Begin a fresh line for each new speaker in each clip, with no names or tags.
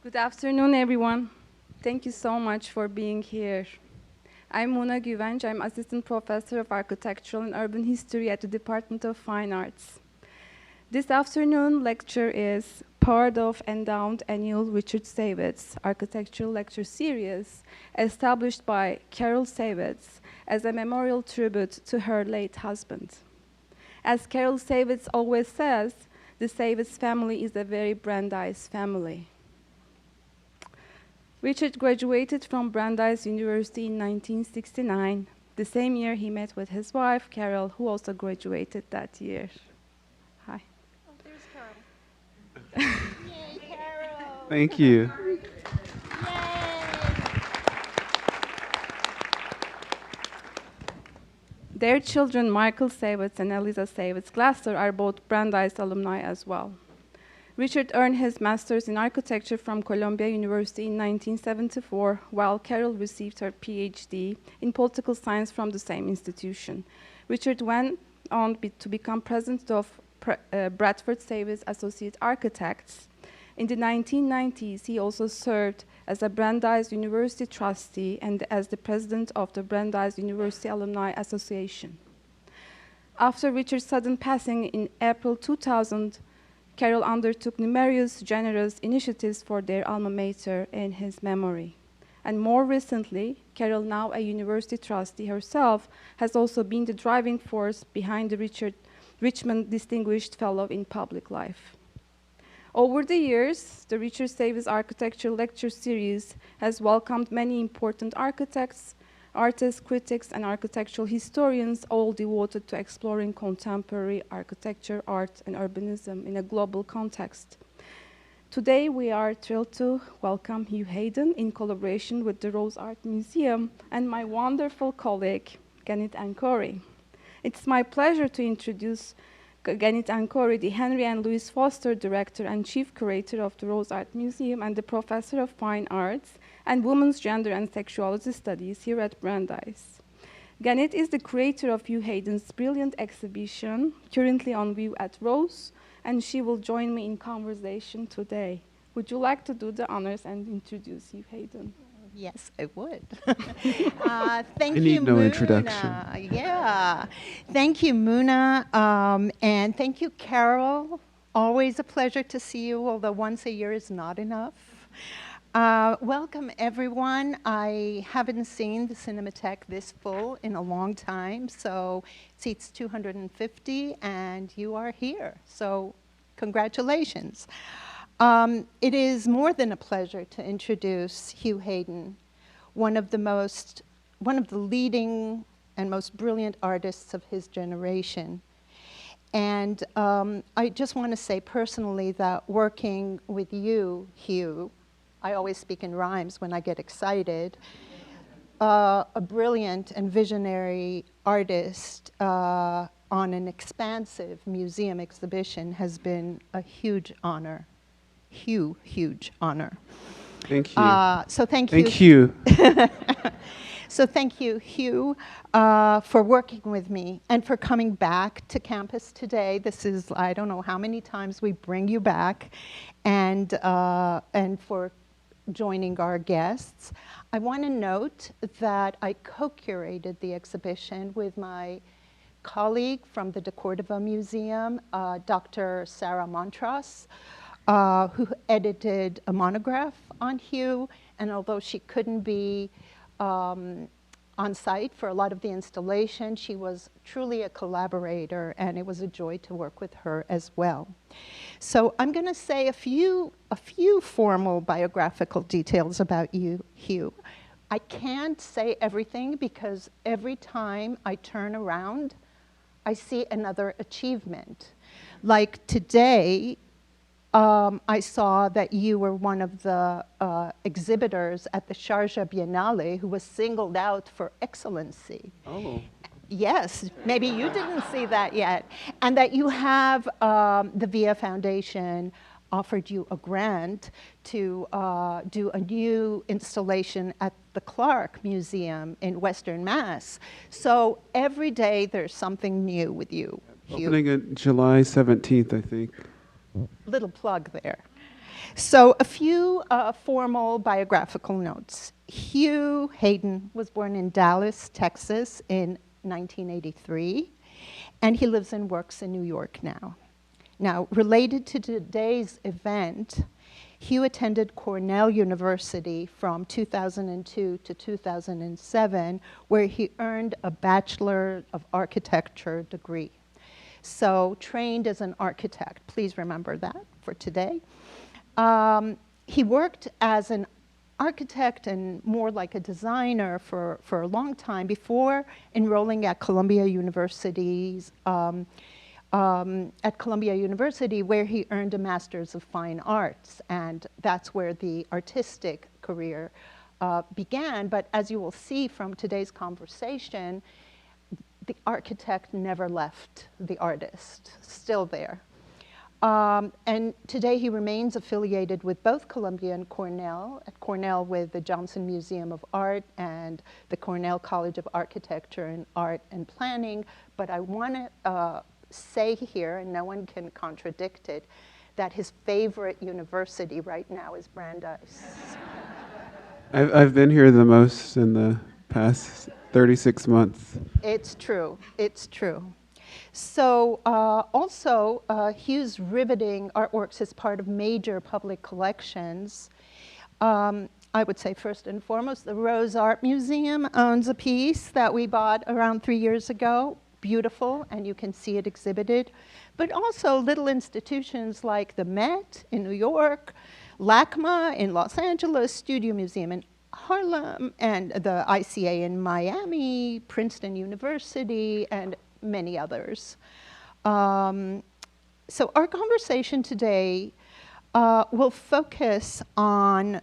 Good afternoon, everyone. Thank you so much for being here. I'm Güvenç. I'm Assistant Professor of Architectural and Urban History at the Department of Fine Arts. This afternoon lecture is part of endowed annual Richard Saivetz Architectural Lecture Series, established by Carol Saivetz as a memorial tribute to her late husband. As Carol Saivetz always says, the Saivetz family is a very Brandeis family. Richard graduated from Brandeis University in 1969, the same year he met with his wife, Carol, who also graduated that year. Hi.
Oh, there's Carol. Yay, Carol!
Thank you.
Yay!
Their children, Michael Saivetz and Eliza Saivetz Glasser, are both Brandeis alumni as well. Richard earned his master's in architecture from Columbia University in 1974, while Carol received her PhD in political science from the same institution. Richard went on to become president of Bradford Saivetz Associate Architects. In the 1990s, he also served as a Brandeis University trustee and as the president of the Brandeis University Alumni Association. After Richard's sudden passing in April 2000, Carol undertook numerous generous initiatives for their alma mater in his memory. And more recently, Carol, now a university trustee herself, has also been the driving force behind the Richmond Distinguished Fellow in Public Life. Over the years, the Richard Saivetz Architectural Lecture Series has welcomed many important architects, artists, critics, and architectural historians, all devoted to exploring contemporary architecture, art, and urbanism in a global context. Today, we are thrilled to welcome Hugh Hayden in collaboration with the Rose Art Museum and my wonderful colleague, Gannit Ankori. It's my pleasure to introduce Gannit Ankori, the Henry and Louis Foster Director and Chief Curator of the Rose Art Museum and the Professor of Fine Arts and Women's Gender and Sexuality Studies here at Brandeis. Gannit is the creator of Hugh Hayden's brilliant exhibition, currently on view at Rose, and she will join me in conversation today. Would you like to do the honors and introduce Hugh Hayden?
Yes, I would. Thank
I
you,
need no
Muna.
introduction.
Yeah. Thank you, Muna. And thank you, Carol. Always a pleasure to see you, although once a year is not enough. Welcome, everyone. I haven't seen the Cinematheque this full in a long time, so it seats 250, and you are here. So congratulations. It is more than a pleasure to introduce Hugh Hayden, one of the leading and most brilliant artists of his generation. And I just want to say personally that working with you, Hugh, I always speak in rhymes when I get excited, a brilliant and visionary artist on an expansive museum exhibition has been a huge honor. Huge honor.
Thank you.
So thank you.
Thank you.
So thank you, Hugh, for working with me and for coming back to campus today. This is, I don't know how many times we bring you back, and for joining our guests. I want to note that I co-curated the exhibition with my colleague from the De Cordova Museum, Dr. Sarah Montross, who edited a monograph on Hugh, and although she couldn't be on site for a lot of the installation, she was truly a collaborator, and it was a joy to work with her as well. So I'm going to say a few formal biographical details about you, Hugh. I can't say everything because every time I turn around, I see another achievement. Like today, I saw that you were one of the exhibitors at the Sharjah Biennale who was singled out for excellency.
Oh.
Yes, maybe you didn't see that yet. And that you have the VIA Foundation offered you a grant to do a new installation at the Clark Museum in Western Mass. So every day there's something new with you, Hugh.
Opening on July 17th, I think.
Little plug there. So a few formal biographical notes. Hugh Hayden was born in Dallas, Texas in 1983, and he lives and works in New York now. Now, related to today's event, Hugh attended Cornell University from 2002 to 2007, where he earned a Bachelor of Architecture degree. So, trained as an architect. Please remember that for today. He worked as an architect and more like a designer for a long time before enrolling at Columbia University's at Columbia University, where he earned a Master's of Fine Arts, and that's where the artistic career began. But as you will see from today's conversation, the architect never left the artist, still there. And today he remains affiliated with both Columbia and Cornell, at Cornell with the Johnson Museum of Art and the Cornell College of Architecture and Art and Planning. But I want to say here, and no one can contradict it, that his favorite university right now is Brandeis.
I've been here the most in the past 36 months.
It's true. It's true. So also, Hugh's riveting artworks is part of major public collections. I would say first and foremost, the Rose Art Museum owns a piece that we bought around 3 years ago. Beautiful, and you can see it exhibited. But also little institutions like the Met in New York, LACMA in Los Angeles, Studio Museum in Harlem, and the ICA in Miami, Princeton University, and many others. So our conversation today will focus on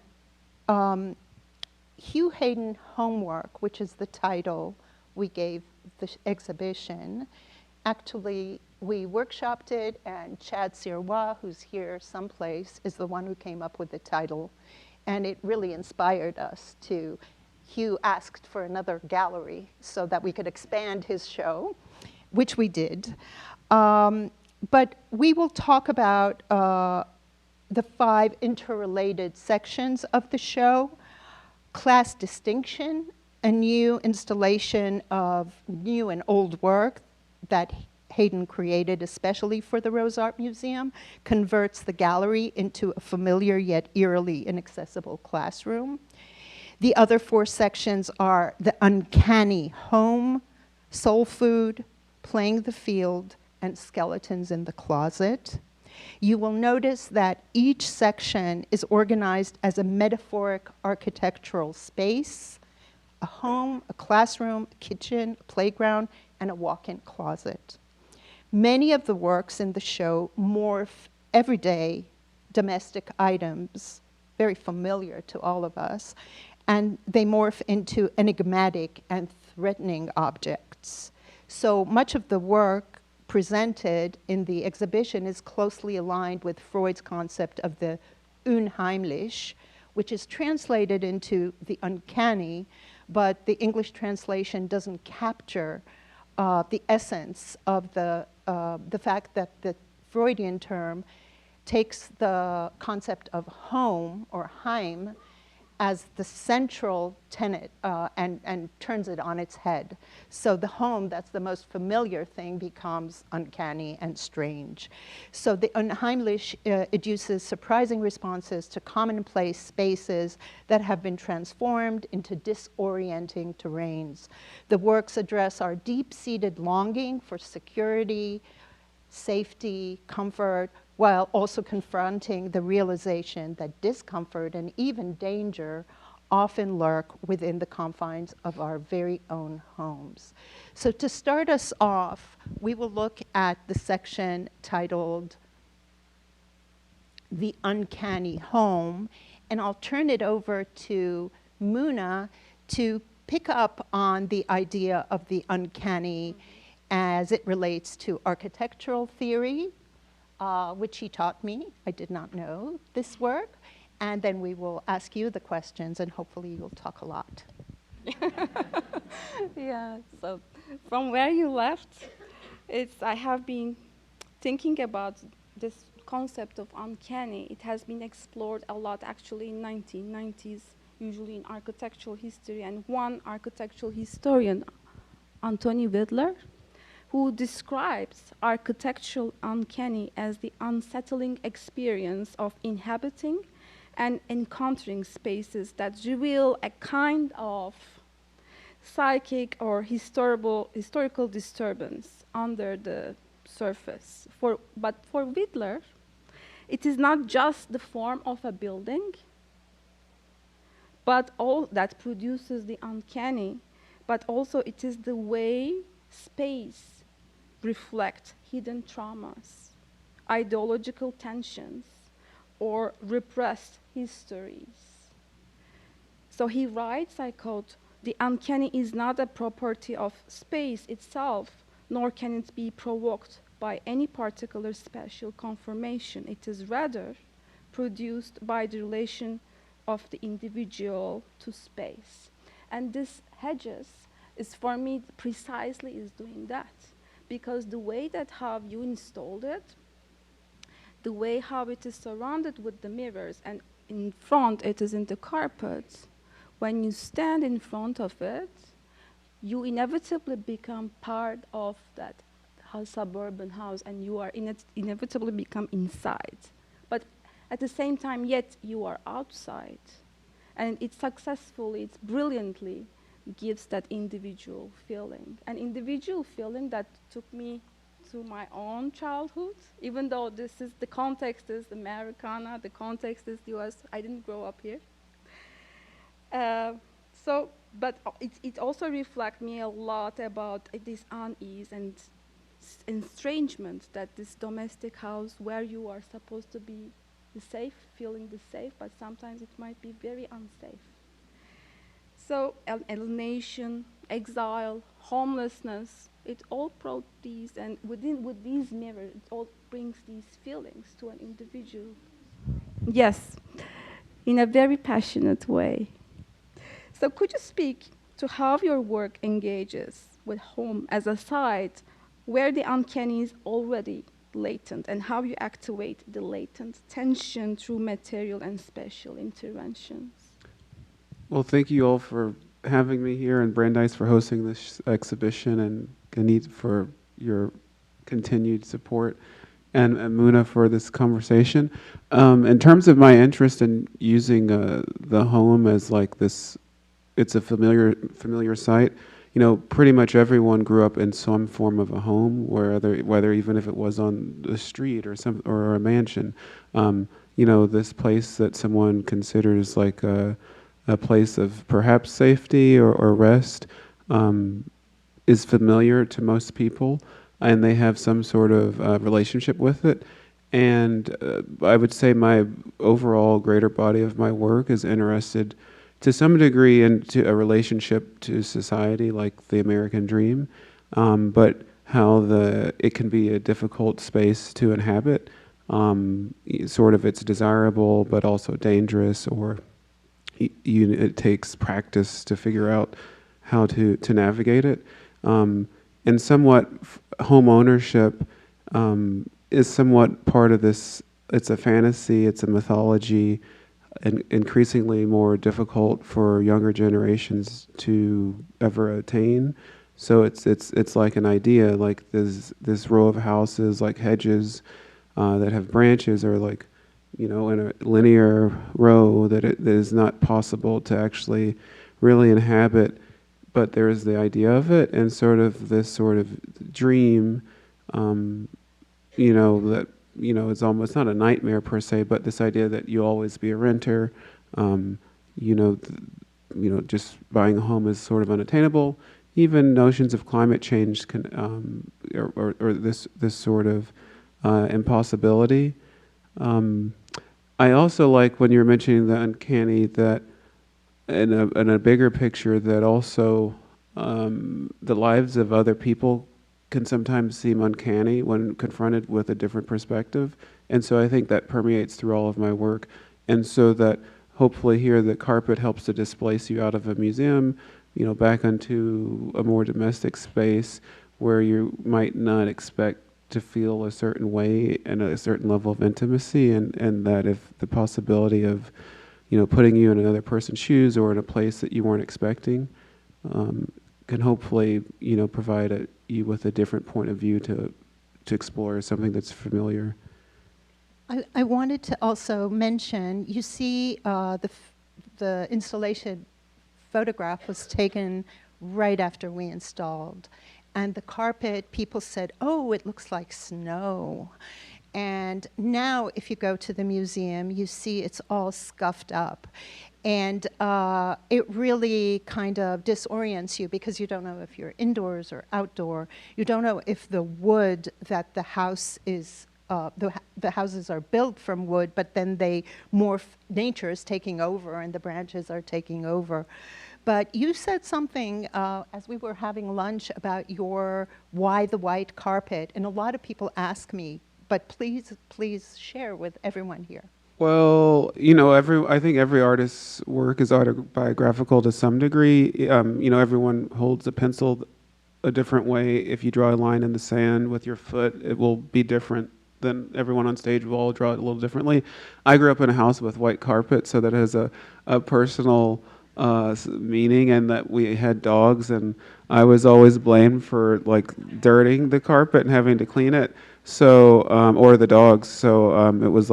Hugh Hayden Homework, which is the title we gave the exhibition. Actually, we workshopped it, and Chad Sirois, who's here someplace, is the one who came up with the title. And it really inspired us to, Hugh asked for another gallery so that we could expand his show, which we did. But we will talk about the 5 interrelated sections of the show: class distinction, a new installation of new and old work that Hayden created especially for the Rose Art Museum, converts the gallery into a familiar yet eerily inaccessible classroom. The other 4 sections are the uncanny home, soul food, playing the field, and skeletons in the closet. You will notice that each section is organized as a metaphoric architectural space: a home, a classroom, a kitchen, a playground, and a walk-in closet. Many of the works in the show morph everyday domestic items, very familiar to all of us, and they morph into enigmatic and threatening objects. So much of the work presented in the exhibition is closely aligned with Freud's concept of the unheimlich, which is translated into the uncanny, but the English translation doesn't capture the essence of the fact that the Freudian term takes the concept of home or Heim as the central tenet and turns it on its head. So the home, that's the most familiar thing, becomes uncanny and strange. So the unheimlich educes surprising responses to commonplace spaces that have been transformed into disorienting terrains. The works address our deep-seated longing for security, safety, comfort, while also confronting the realization that discomfort and even danger often lurk within the confines of our very own homes. So to start us off, we will look at the section titled The Uncanny Home, and I'll turn it over to Muna to pick up on the idea of the uncanny as it relates to architectural theory, which he taught me. I did not know this work. And then we will ask you the questions, and hopefully you'll talk a lot.
Yeah, so from where you left, I have been thinking about this concept of uncanny, it has been explored a lot actually in 1990s, usually in architectural history, and one architectural historian, Anthony Widler, who describes architectural uncanny as the unsettling experience of inhabiting and encountering spaces that reveal a kind of psychic or historical disturbance under the surface. But for Widler, it is not just the form of a building, but all that produces the uncanny, but also it is the way space reflects hidden traumas, ideological tensions, or repressed histories. So he writes, I quote, "The uncanny is not a property of space itself, nor can it be provoked by any particular spatial conformation. It is rather produced by the relation of the individual to space." And this Hedges is, for me, precisely is doing that. Because the way that how you installed it, the way how it is surrounded with the mirrors, and in front it is in the carpet, when you stand in front of it, you inevitably become part of that suburban house, and you are inevitably become inside. But at the same time, yet you are outside. And it successfully, it brilliantly gives that individual feeling. An individual feeling that took me to my own childhood, even though this is, the context is Americana, the context is US, I didn't grow up here. But it also reflects me a lot about this unease and estrangement that this domestic house where you are supposed to be safe, feeling the safe, but sometimes it might be very unsafe. So alienation, exile, homelessness, it all brought these, and with these mirrors, it all brings these feelings to an individual. Yes, in a very passionate way. So could you speak to how your work engages with home as a site where the uncanny is already latent, and how you activate the latent tension through material and spatial interventions?
Well, thank you all for having me here, and Brandeis for hosting this exhibition, and Gannit for your continued support, and Muna for this conversation. In terms of my interest in using the home as like this, it's a familiar site. You know, pretty much everyone grew up in some form of a home, whether even if it was on the street or a mansion. You know, this place that someone considers like a place of perhaps safety or rest is familiar to most people, and they have some sort of relationship with it. And I would say my overall greater body of my work is interested to some degree into a relationship to society, like the American dream, but how it can be a difficult space to inhabit. Sort of it's desirable, but also dangerous, or it takes practice to figure out how to navigate it. And somewhat home ownership is somewhat part of this. It's a fantasy, it's a mythology, and increasingly more difficult for younger generations to ever attain. So it's like an idea, like this row of houses, like hedges that have branches, or like, you know, in a linear row that is not possible to actually really inhabit, but there is the idea of it, and sort of this sort of dream, you know, that, you know, it's almost not a nightmare per se, but this idea that you'll always be a renter, you know, just buying a home is sort of unattainable. Even notions of climate change can, or this sort of impossibility. I also like when you're mentioning the uncanny, that in a bigger picture, that also the lives of other people can sometimes seem uncanny when confronted with a different perspective. And so I think that permeates through all of my work. And so that hopefully here the carpet helps to displace you out of a museum, you know, back onto a more domestic space where you might not expect to feel a certain way and a certain level of intimacy, and that if the possibility of, putting you in another person's shoes or in a place that you weren't expecting, can hopefully, provide you with a different point of view to explore something that's familiar.
I wanted to also mention, you see the installation photograph was taken right after we installed. And the carpet, people said, oh, it looks like snow. And now if you go to the museum, you see it's all scuffed up. And it really kind of disorients you because you don't know if you're indoors or outdoor. You don't know if the wood that the house is, the houses are built from wood, but then they morph, nature is taking over and the branches are taking over. But you said something as we were having lunch about why the white carpet, and a lot of people ask me, but please share with everyone here.
Well, I think every artist's work is autobiographical to some degree. Everyone holds a pencil a different way. If you draw a line in the sand with your foot, it will be different than everyone on stage will all draw it a little differently. I grew up in a house with white carpet, so that has a personal meaning, and that we had dogs, and I was always blamed for dirting the carpet and having to clean it. So, or the dogs. So it was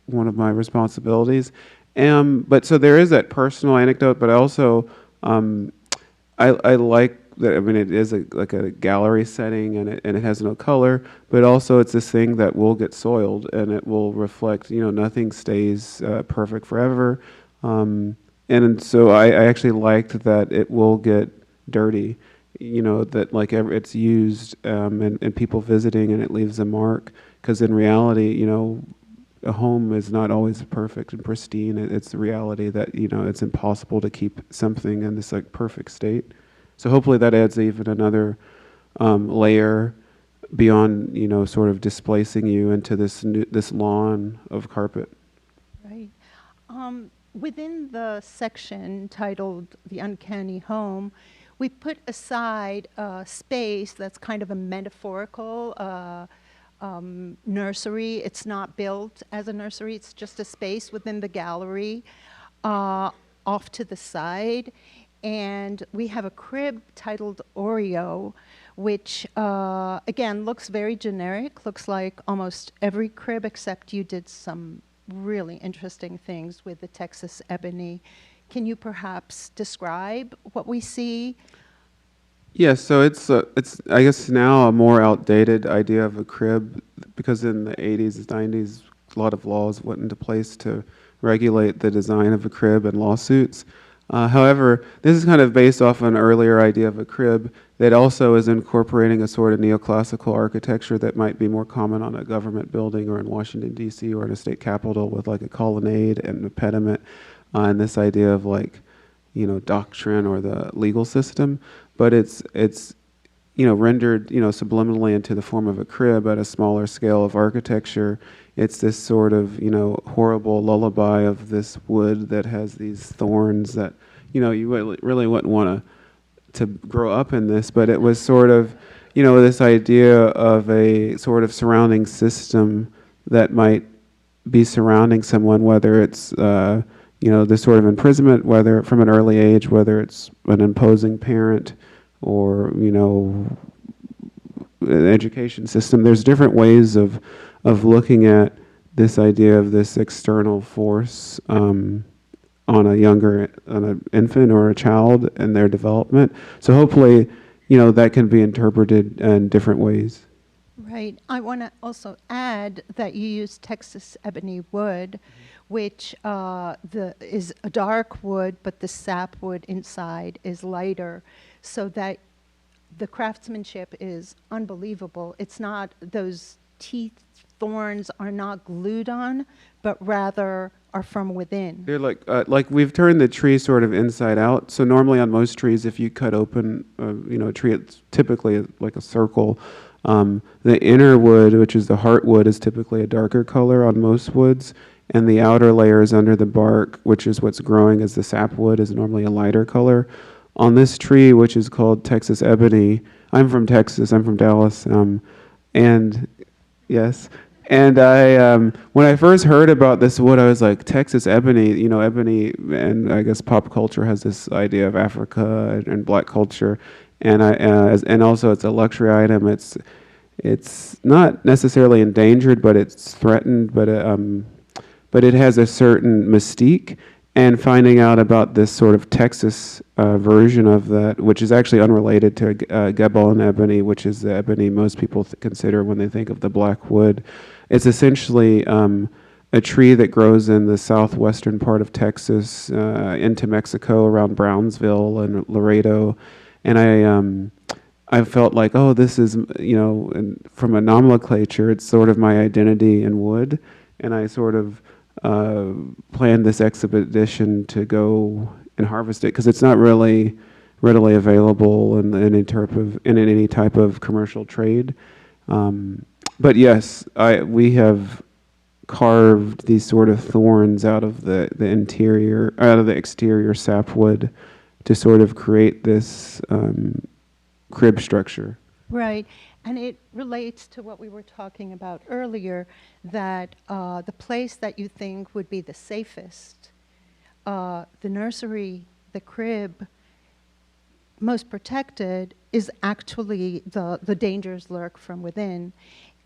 one of my responsibilities. But so there is that personal anecdote, but also I like that. I mean, it is a gallery setting, and it has no color, but also it's this thing that will get soiled, and it will reflect. Nothing stays perfect forever. And so I actually liked that it will get dirty, that it's used and people visiting, and it leaves a mark. Because in reality, a home is not always perfect and pristine. It's the reality that, it's impossible to keep something in this perfect state. So hopefully that adds even another layer beyond, sort of displacing you into this lawn of carpet.
Right. Within the section titled The Uncanny Home, we put aside a space that's kind of a metaphorical nursery. It's not built as a nursery, it's just a space within the gallery off to the side. And we have a crib titled Oreo, which again looks very generic, looks like almost every crib, except you did some really interesting things with the Texas ebony. Can you perhaps describe what we see?
Yes, so it's I guess now a more outdated idea of a crib, because in the 80s, 90s, a lot of laws went into place to regulate the design of a crib and lawsuits. However, this is kind of based off an earlier idea of a crib that also is incorporating a sort of neoclassical architecture that might be more common on a government building or in Washington, D.C., or in a state capitol with a colonnade and a pediment, and this idea of doctrine or the legal system. But it's rendered subliminally into the form of a crib at a smaller scale of architecture. It's this sort of horrible lullaby of this wood that has these thorns that you really wouldn't want to grow up in this. But it was sort of this idea of a sort of surrounding system that might be surrounding someone, whether it's this sort of imprisonment, whether from an early age, whether it's an imposing parent or an education system. There's different ways of looking at this idea of this external force on an infant or a child and their development. So hopefully, that can be interpreted in different ways.
Right. I want to also add that you use Texas ebony wood, which is a dark wood, but the sap wood inside is lighter, so that the craftsmanship is unbelievable. It's not, those teeth thorns are not glued on, but rather are from within.
They're like we've turned the tree sort of inside out. So normally on most trees, if you cut open a tree, it's typically like a circle. The inner wood, which is the heartwood, is typically a darker color on most woods, and the outer layers under the bark, which is what's growing as the sapwood, is normally a lighter color. On this tree, which is called Texas ebony, I'm from Texas, I'm from Dallas, And yes. And when I first heard about this wood, I was like, Texas ebony, ebony, and I guess pop culture has this idea of Africa and black culture, and and also it's a luxury item. It's not necessarily endangered, but it's threatened, but it has a certain mystique. And finding out about this sort of Texas version of that, which is actually unrelated to Gabon ebony, which is the ebony most people consider when they think of the black wood. It's essentially a tree that grows in the southwestern part of Texas into Mexico around Brownsville and Laredo. And I felt like, oh, this is, and from a nomenclature, it's sort of my identity in wood. And I sort of planned this expedition to go and harvest it because it's not really readily available in any type of commercial trade. But yes, we have carved these sort of thorns out of the exterior sapwood to sort of create this crib structure.
Right. And it relates to what we were talking about earlier, that the place that you think would be the safest, the nursery, the crib, most protected, is actually the dangers lurk from within.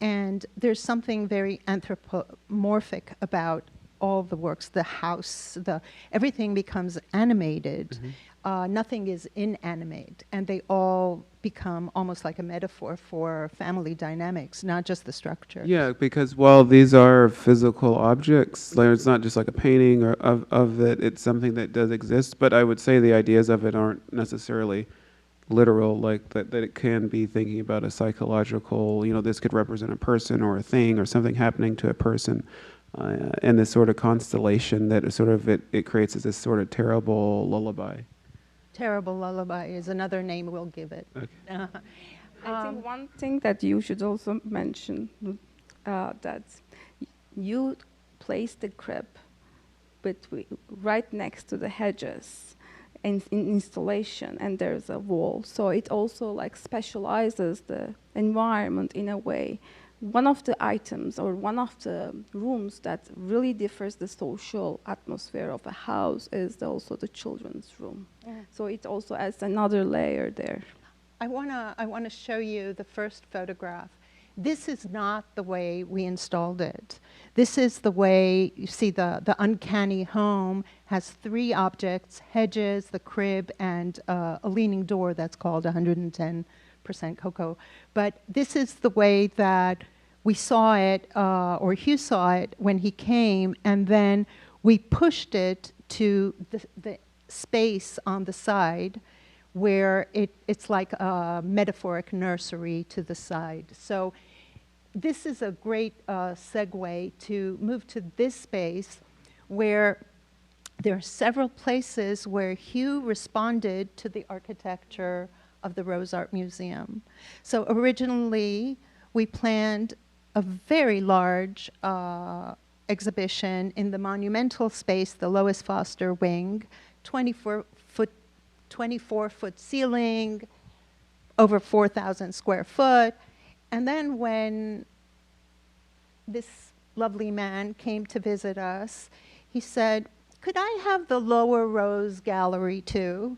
And there's something very anthropomorphic about all the works, the house, everything becomes animated. Mm-hmm. Nothing is inanimate, and they all become almost like a metaphor for family dynamics, not just the structure.
Yeah, because while these are physical objects, it's not just like a painting or of it, it's something that does exist, but I would say the ideas of it aren't necessarily literal, like that it can be thinking about a psychological, this could represent a person or a thing or something happening to a person. And this sort of constellation that sort of it creates as this sort of terrible lullaby.
Terrible lullaby is another name we'll give it.
Okay.
I think one thing that you should also mention, that you place the crib right next to the hedges in installation, and there's a wall. So it also like specializes the environment in a way. One of the items or one of the rooms that really differs the social atmosphere of a house is also the children's room. Yeah. So it also adds another layer there.
I wanna show you the first photograph. This is not the way we installed it. This is the way, you see the uncanny home has 3 objects: hedges, the crib, and a leaning door that's called 110% cocoa. But this is the way that we saw it, or Hugh saw it when he came, and then we pushed it to the space on the side where it's like a metaphoric nursery to the side. So this is a great segue to move to this space where there are several places where Hugh responded to the architecture of the Rose Art Museum. So originally, we planned a very large exhibition in the monumental space, the Lois Foster Wing, 24-foot ceiling, over 4,000 square foot. And then when this lovely man came to visit us, he said, "Could I have the lower Rose Gallery too?"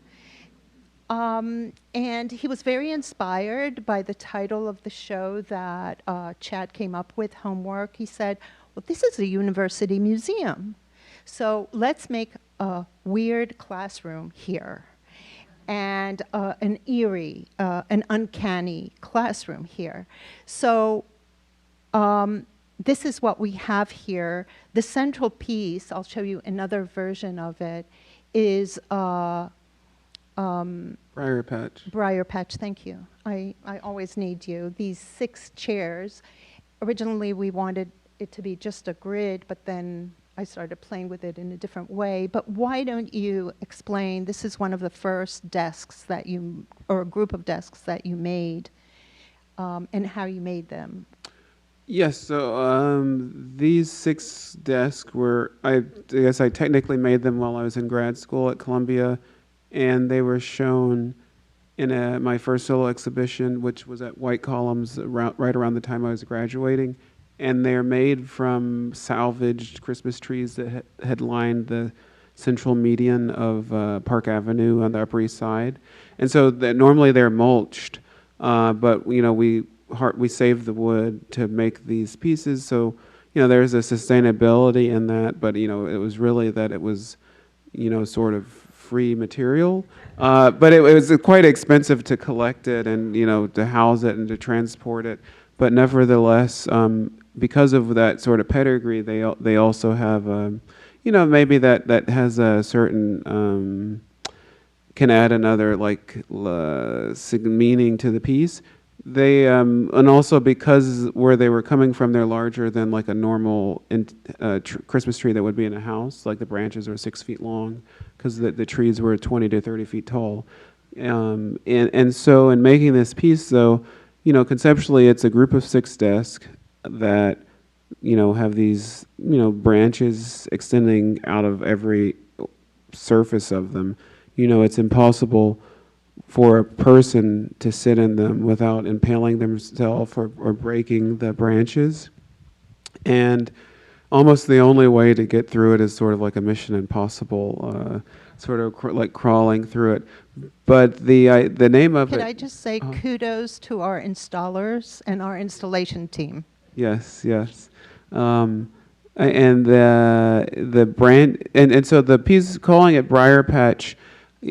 And he was very inspired by the title of the show that Chad came up with, Homework. He said, well, this is a university museum, so let's make a weird classroom here, and an eerie, an uncanny classroom here. So this is what we have here. The central piece, I'll show you another version of it, is
Briar Patch.
Briar Patch, thank you. I always need you. These 6 chairs. Originally, we wanted it to be just a grid, but then I started playing with it in a different way. But why don't you explain, this is one of the first desks that you, or a group of desks that you made, and how you made them.
Yes, so these 6 desks were, I guess I technically made them while I was in grad school at Columbia, and they were shown in my first solo exhibition, which was at White Columns right around the time I was graduating. And they're made from salvaged Christmas trees that had lined the central median of Park Avenue on the Upper East Side. And so normally they're mulched, but we save the wood to make these pieces. So there's a sustainability in that, but it was really that it was sort of free material. But it was quite expensive to collect it and to house it and to transport it. But nevertheless, because of that sort of pedigree, they also have maybe that has a certain can add another meaning to the piece. They and also because where they were coming from, they're larger than like a normal Christmas tree that would be in a house. Like the branches are 6 feet long because the trees were 20 to 30 feet tall. And so in making this piece, though, conceptually it's a group of 6 desks that have these branches extending out of every surface of them. It's impossible for a person to sit in them without impaling themselves or breaking the branches. And almost the only way to get through it is sort of like a Mission Impossible, sort of like crawling through it. But the name of it...
Could I just say kudos to our installers and our installation team?
Yes. And the brand... And so the piece, calling it Briar Patch,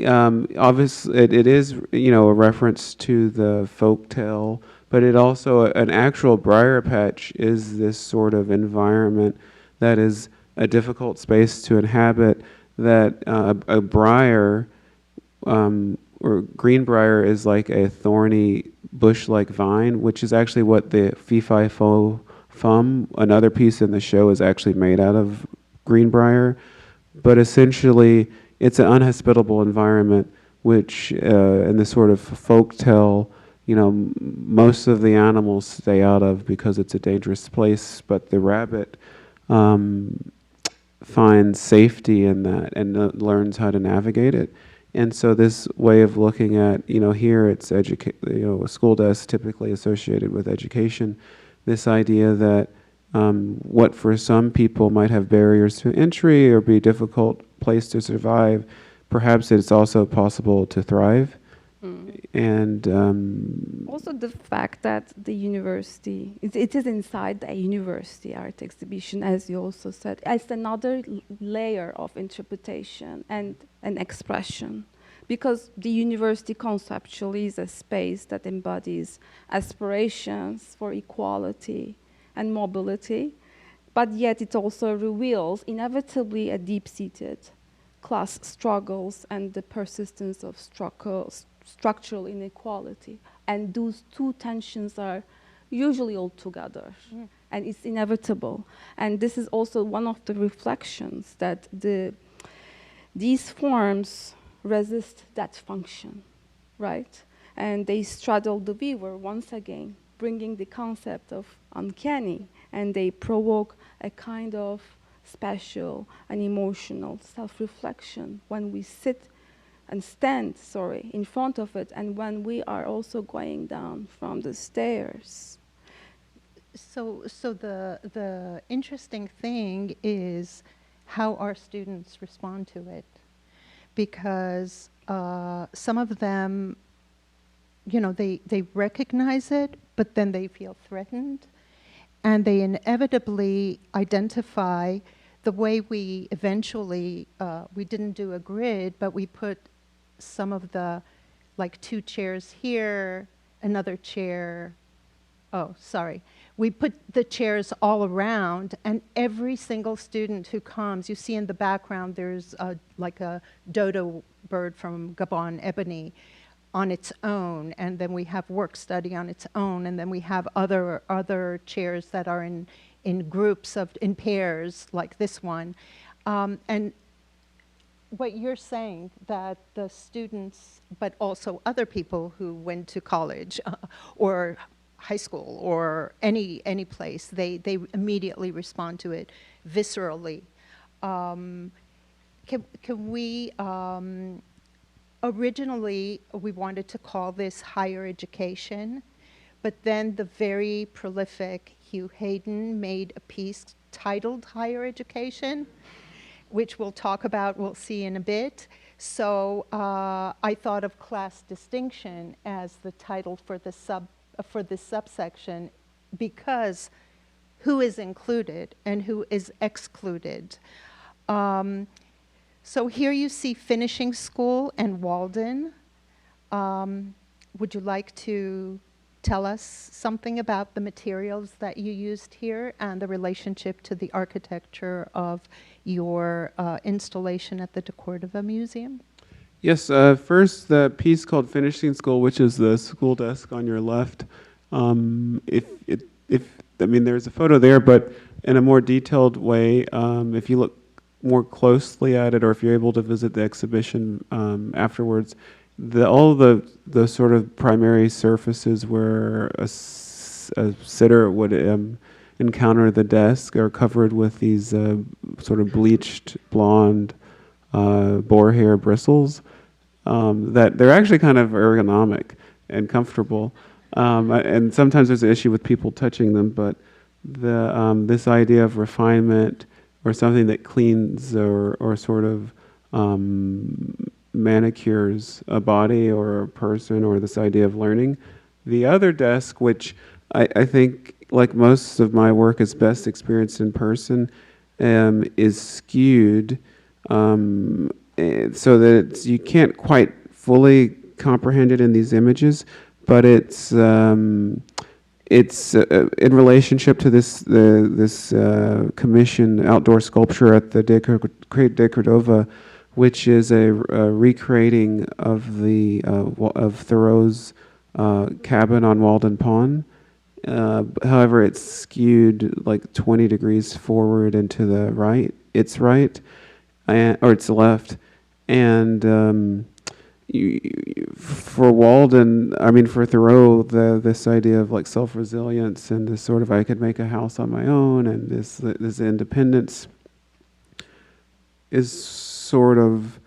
obviously it is a reference to the folk tale, but it also an actual briar patch is this sort of environment that is a difficult space to inhabit, that a briar or green briar is like a thorny bush-like vine, which is actually what the Fee-Fi Fo Fum, another piece in the show, is actually made out of green briar. But essentially it's an unhospitable environment, which in the sort of folktale, most of the animals stay out of because it's a dangerous place, but the rabbit finds safety in that and learns how to navigate it. And so this way of looking at, here it's a school desk typically associated with education, this idea that what for some people might have barriers to entry or be a difficult place to survive, perhaps it's also possible to thrive. And
also the fact that the university, it is inside a university art exhibition, as you also said, as another layer of interpretation and an expression. Because the university conceptually is a space that embodies aspirations for equality and mobility, but yet it also reveals inevitably a deep-seated class struggles and the persistence of structural inequality. And those two tensions are usually all together, and it's inevitable. And this is also one of the reflections that these forms resist that function, right? And they straddle the viewer once again, bringing the concept of uncanny, and they provoke a kind of special and emotional self-reflection when we sit and stand, in front of it, and when we are also going down from the stairs.
So the interesting thing is how our students respond to it, because some of them, they recognize it, but then they feel threatened, and they inevitably identify the way we eventually, we didn't do a grid, but we put some of the, like 2 chairs here, another chair, we put the chairs all around, and every single student who comes, you see in the background there's like a dodo bird from Gabon ebony on its own, and then we have work study on its own, and then we have other chairs that are in groups in pairs like this one. And what you're saying, that the students, but also other people who went to college or high school or any place, they immediately respond to it viscerally. Can we Originally, we wanted to call this higher education, but then the very prolific Hugh Hayden made a piece titled Higher Education, which we'll talk about, we'll see in a bit. So I thought of class distinction as the title for this subsection, because who is included and who is excluded. So here you see finishing school and Walden. Would you like to tell us something about the materials that you used here and the relationship to the architecture of your installation at the De Cordova Museum?
Yes, first the piece called Finishing School, which is the school desk on your left. I mean, there's a photo there, but in a more detailed way, if you look more closely at it, or if you're able to visit the exhibition afterwards, all the sort of primary surfaces where a sitter would encounter the desk are covered with these sort of bleached blonde boar hair bristles that they're actually kind of ergonomic and comfortable. And sometimes there's an issue with people touching them, but this idea of refinement, or something that cleans or sort of manicures a body or a person, or this idea of learning. The other desk, which I think, like most of my work, is best experienced in person, is skewed so that you can't quite fully comprehend it in these images, but it's in relationship to this commission outdoor sculpture at the De Cordova, which is a recreating of of Thoreau's cabin on Walden Pond. However, it's skewed like 20 degrees forward and to the right. It's right, or it's left, and for Walden, I mean, for Thoreau, this idea of like self-resilience and this sort of I could make a house on my own, and this independence is sort of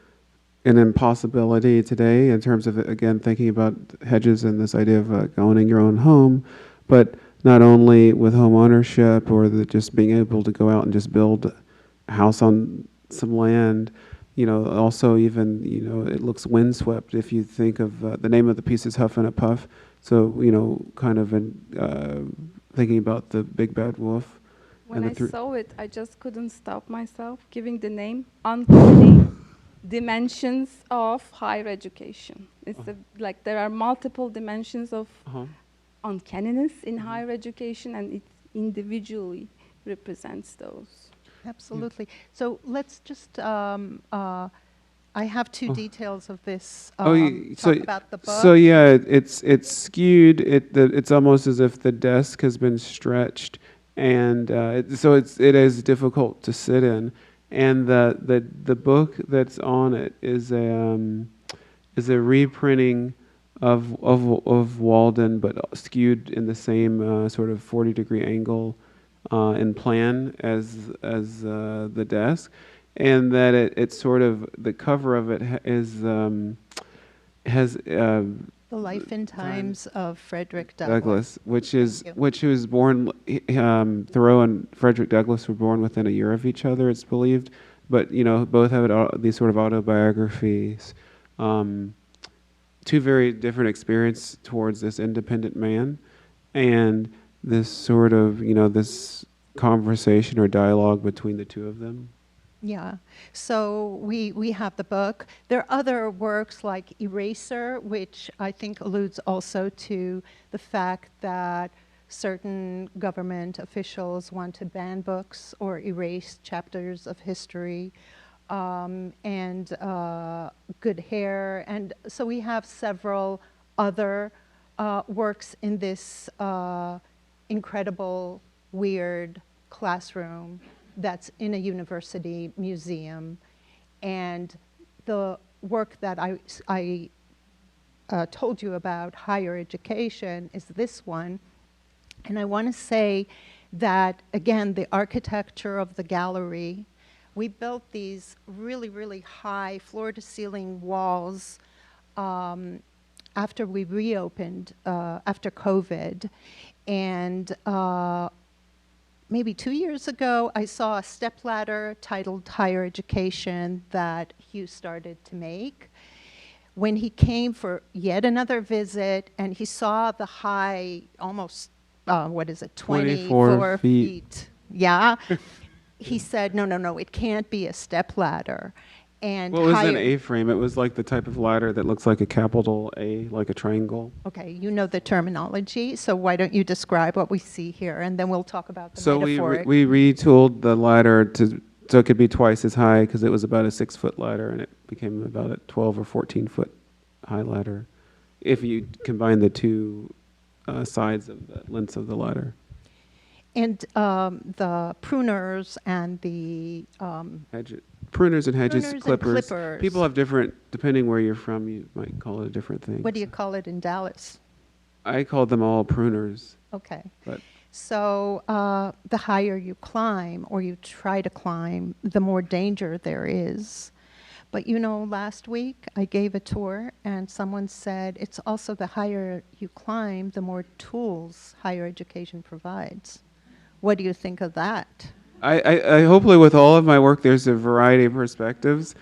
an impossibility today in terms of, again, thinking about Hedges and this idea of owning your own home, but not only with home ownership or just being able to go out and just build a house on some land. Also even, it looks windswept if you think of, the name of the piece is Huff and a Puff. So, kind of thinking about the big bad wolf.
When I saw it, I just couldn't stop myself giving the name Uncanny Dimensions of Higher Education. It's like there are multiple dimensions of uncanniness in higher education, and it individually represents those.
Absolutely. So let's just, I have two details of this,
talk
about the book.
So yeah, it's skewed. It's almost as if the desk has been stretched, and so it is difficult to sit in. And the book that's on it is a reprinting of Walden, but skewed in the same sort of 40-degree angle in plan as the desk, and that it's sort of the cover of it has
The Life and Times of Frederick Douglass.
which was born. Thoreau and Frederick Douglass were born within a year of each other, it's believed, but both have these sort of autobiographies. Two very different experiences towards this independent man, and this sort of, this conversation or dialogue between the two of them.
Yeah, so we have the book. There are other works like Eraser, which I think alludes also to the fact that certain government officials want to ban books or erase chapters of history, and Good Hair. And so we have several other works in this incredible, weird classroom that's in a university museum. And the work that I told you about, higher education, is this one. And I want to say that, again, the architecture of the gallery, we built these really, really high floor-to-ceiling walls after we reopened, after COVID. And maybe 2 years ago, I saw a stepladder titled Higher Education that Hugh started to make. When he came for yet another visit, and he saw the high, almost, 24 feet. Yeah. He said, no, it can't be a stepladder. And
well, it was an A-frame. It was like the type of ladder that looks like a capital A, like a triangle.
Okay, you know the terminology, so why don't you describe what we see here, and then we'll talk about the metaphoric.
So we retooled the ladder so it could be twice as high, because it was about a 6-foot ladder, and it became about a 12 or 14-foot high ladder, if you combine the two sides of the lengths of the ladder.
And the pruners and the
pruners and hedges, clippers.
And clippers.
People have different, depending where you're from, you might call it a different thing.
What do you call it in Dallas?
I called them all pruners.
Okay.
But
so the higher you climb, or you try to climb, the more danger there is. But you know, last week I gave a tour, and someone said it's also the higher you climb, the more tools higher education provides. What do you think of that?
I hopefully with all of my work there's a variety of perspectives,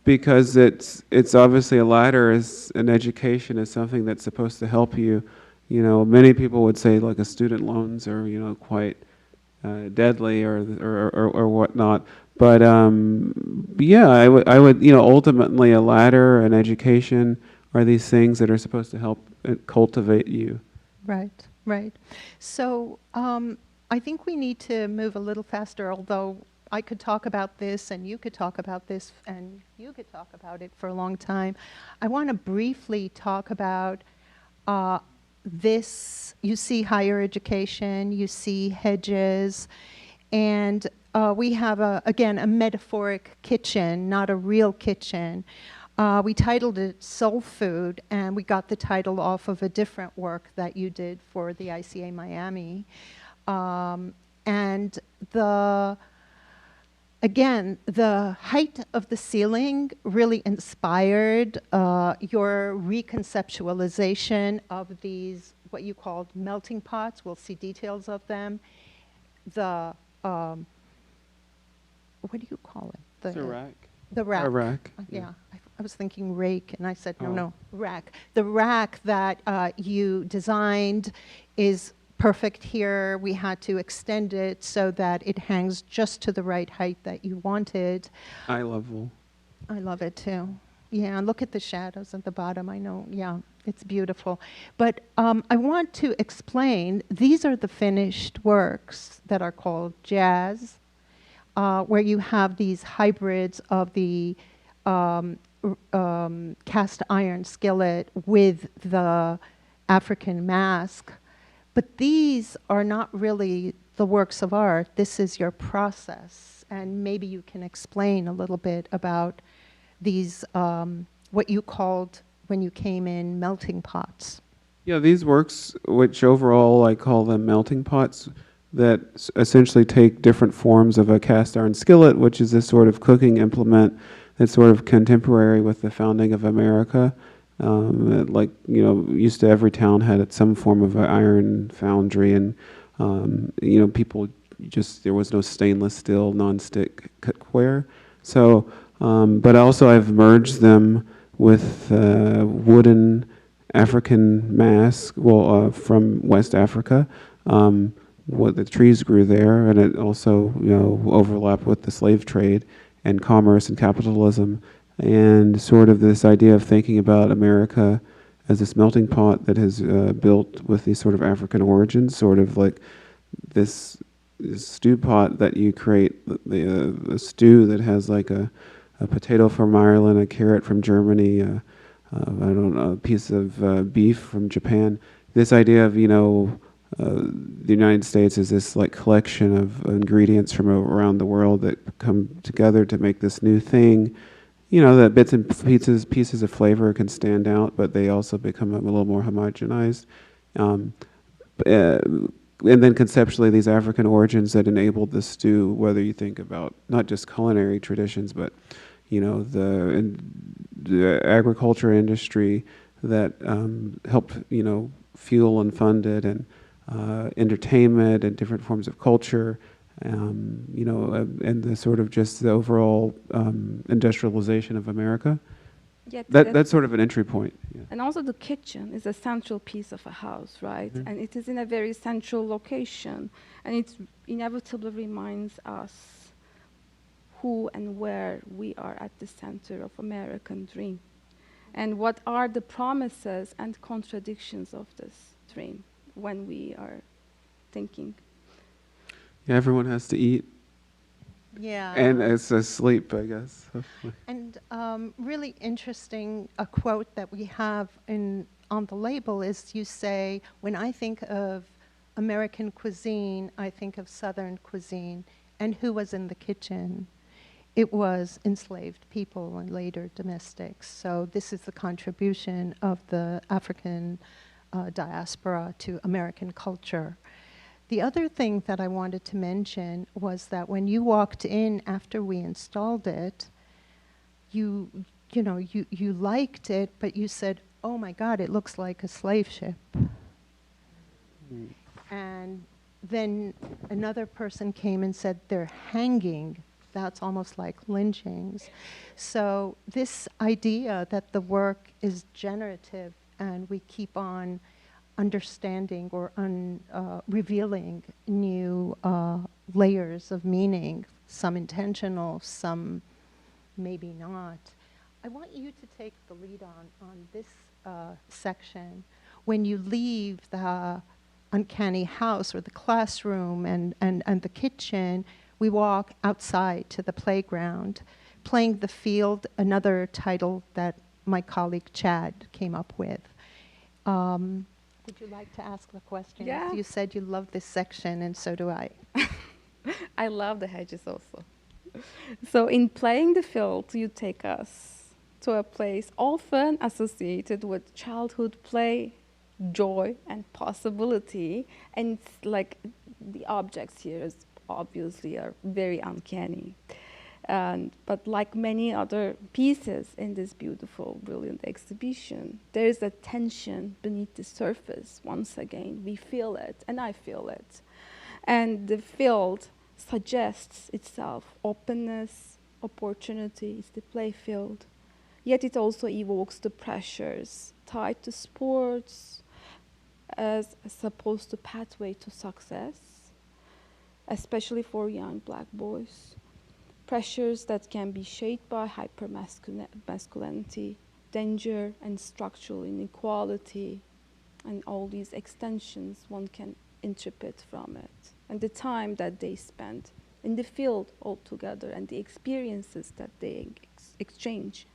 because it's obviously a ladder is an education is something that's supposed to help you. You know, many people would say like a student loans are, you know, quite deadly or whatnot. But yeah, I would, you know, ultimately a ladder, an education are these things that are supposed to help cultivate you.
Right, right. So I think we need to move a little faster, although I could talk about this and you could talk about this and you could talk about it for a long time. I want to briefly talk about this. You see higher education, you see hedges, and we have, again, a metaphoric kitchen, not a real kitchen. We titled it Soul Food, and we got the title off of a different work that you did for the ICA Miami. And again, the height of the ceiling really inspired your reconceptualization of these, what you called melting pots. We'll see details of them. The, what do you call it?
It's a rack.
The rack.
A rack.
Yeah. I was thinking rake, and I said, no, rack. The rack that you designed is perfect here. We had to extend it so that it hangs just to the right height that you wanted.
Eye level.
I love it too. Yeah, and look at the shadows at the bottom. I know, yeah, it's beautiful. But I want to explain, these are the finished works that are called jazz, where you have these hybrids of the cast iron skillet with the African mask. But these are not really the works of art. This is your process. And maybe you can explain a little bit about these, what you called when you came in, melting pots.
Yeah, these works, which overall I call them melting pots, that essentially take different forms of a cast iron skillet, which is this sort of cooking implement that's sort of contemporary with the founding of America. Like, you know, used to every town had some form of an iron foundry, and you know, people just, there was no stainless steel non-stick cookware. So, but also I've merged them with wooden African mask, from West Africa. What the trees grew there, and it also, you know, overlapped with the slave trade and commerce and capitalism. And sort of this idea of thinking about America as this melting pot that has built with these sort of African origins, sort of like this stew pot that you create, the stew that has like a potato from Ireland, a carrot from Germany, I don't know, a piece of beef from Japan. This idea of, you know, the United States is this like collection of ingredients from around the world that come together to make this new thing. You know, that bits and pieces of flavor can stand out, but they also become a little more homogenized. And then conceptually, these African origins that enabled the stew, whether you think about not just culinary traditions, but, the agriculture industry that helped, fuel and fund it, and entertainment and different forms of culture, and the sort of just the overall industrialization of America.
Yet
That's sort of an entry point. Yeah.
And also the kitchen is a central piece of a house, right?
Mm-hmm.
And it is in a very central location. And it inevitably reminds us who and where we are at the center of American dream. And what are the promises and contradictions of this dream when we are thinking.
Yeah, everyone has to eat.
Yeah.
And it's asleep, I guess.
And really interesting, a quote that we have on the label is, you say, when I think of American cuisine, I think of Southern cuisine. And who was in the kitchen? It was enslaved people and later domestics. So this is the contribution of the African diaspora to American culture. The other thing that I wanted to mention was that when you walked in after we installed it, you liked it, but you said, "Oh my God, it looks like a slave ship." Mm. And then another person came and said, "They're hanging. That's almost like lynchings." So this idea that the work is generative and we keep on understanding or revealing new layers of meaning, some intentional, some maybe not. I want you to take the lead on this section. When you leave the uncanny house or the classroom and the kitchen, we walk outside to the playground, playing the field, another title that my colleague Chad came up with. Would you like to ask the question?
Yeah.
You said you love this section, and so do I.
I love the hedges also. So in playing the field, you take us to a place often associated with childhood play, joy, and possibility. And it's like the objects here is obviously are very uncanny. But like many other pieces in this beautiful, brilliant exhibition, there is a tension beneath the surface. Once again, we feel it, and I feel it. And the field suggests itself openness, opportunity, it's the play field. Yet it also evokes the pressures tied to sports as supposed to pathway to success, especially for young black boys. Pressures that can be shaped by hypermasculinity, danger, and structural inequality, and all these extensions one can interpret from it. And the time that they spend in the field altogether and the experiences that they exchange.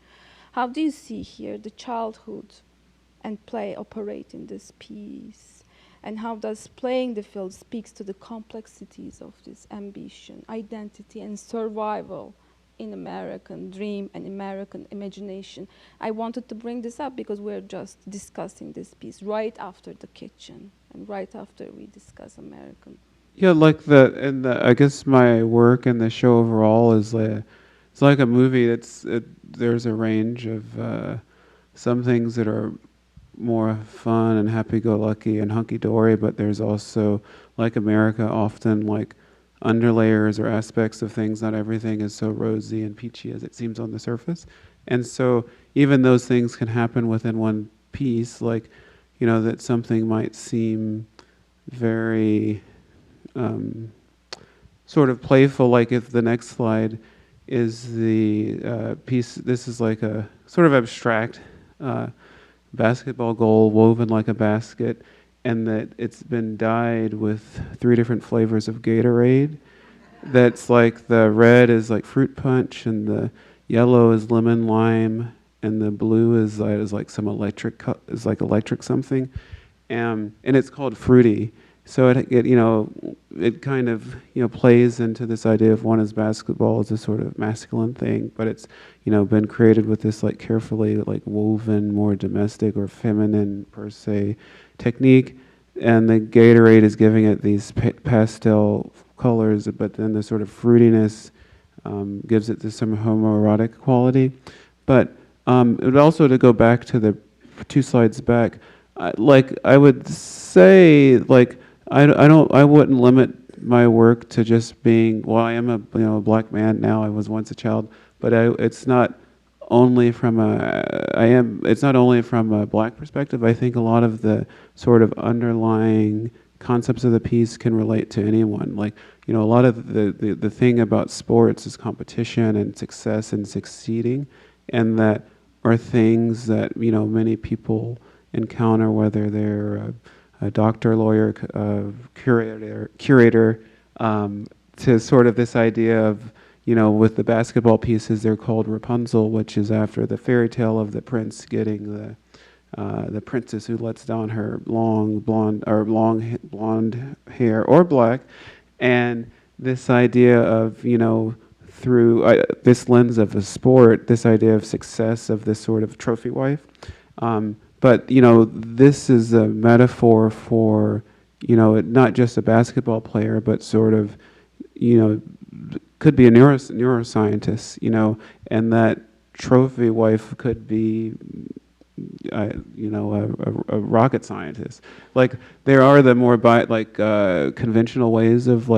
How do you see here the childhood and play operate in this piece? And how does playing the field speaks to the complexities of this ambition, identity, and survival in American dream and American imagination? I wanted to bring this up because we're just discussing this piece right after the kitchen and right after we discuss American.
Yeah, I guess my work and the show overall is it's like a movie. There's a range of some things that are more fun and happy-go-lucky and hunky-dory, but there's also, like America, often like underlayers or aspects of things. Not everything is so rosy and peachy as it seems on the surface. And so even those things can happen within one piece, like, that something might seem very sort of playful, like if the next slide is the piece, this is like a sort of abstract basketball goal woven like a basket, and that it's been dyed with 3 different flavors of Gatorade. That's like the red is like fruit punch, and the yellow is lemon lime, and the blue is like some electric something, and it's called Fruity. So it kind of plays into this idea of one is basketball as a sort of masculine thing, but it's been created with this like carefully like woven, more domestic or feminine per se technique, and the Gatorade is giving it these pastel colors, but then the sort of fruitiness gives it some homoerotic quality. But it would also, to go back to the 2 slides back, I would say, I wouldn't limit my work to just being, well, I am a black man now. I was once a child, but it's not only from it's not only from a black perspective. I think a lot of the sort of underlying concepts of the piece can relate to anyone. A lot of the thing about sports is competition and success and succeeding, and that are things that many people encounter, whether they're a doctor, lawyer, curator, to sort of this idea of, with the basketball pieces, they're called Rapunzel, which is after the fairy tale of the prince getting the princess who lets down her long blonde hair or black, and this idea of through this lens of a sport, this idea of success of this sort of trophy wife. But this is a metaphor for not just a basketball player, but sort of could be a neuroscientist, and that trophy wife could be a rocket scientist. There are the more conventional ways of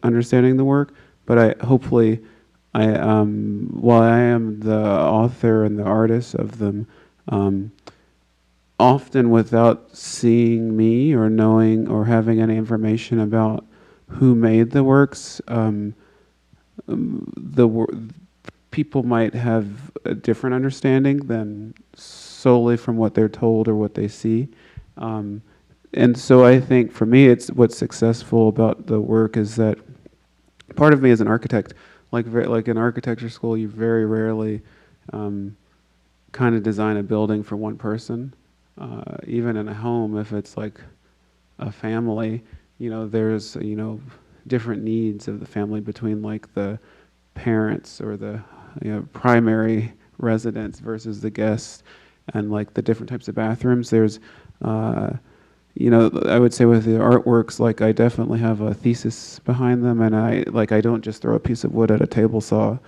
understanding the work, but hopefully while I am the author and the artist of them, often without seeing me or knowing or having any information about who made the works, people might have a different understanding than solely from what they're told or what they see. And so I think for me, it's what's successful about the work is that part of me as an architect, like in architecture school, you very rarely kind of design a building for one person. Even in a home, if it's like a family, there's different needs of the family between the parents or the primary residents versus the guests, and the different types of bathrooms. There's I would say with the artworks, I definitely have a thesis behind them, and I don't just throw a piece of wood at a table saw,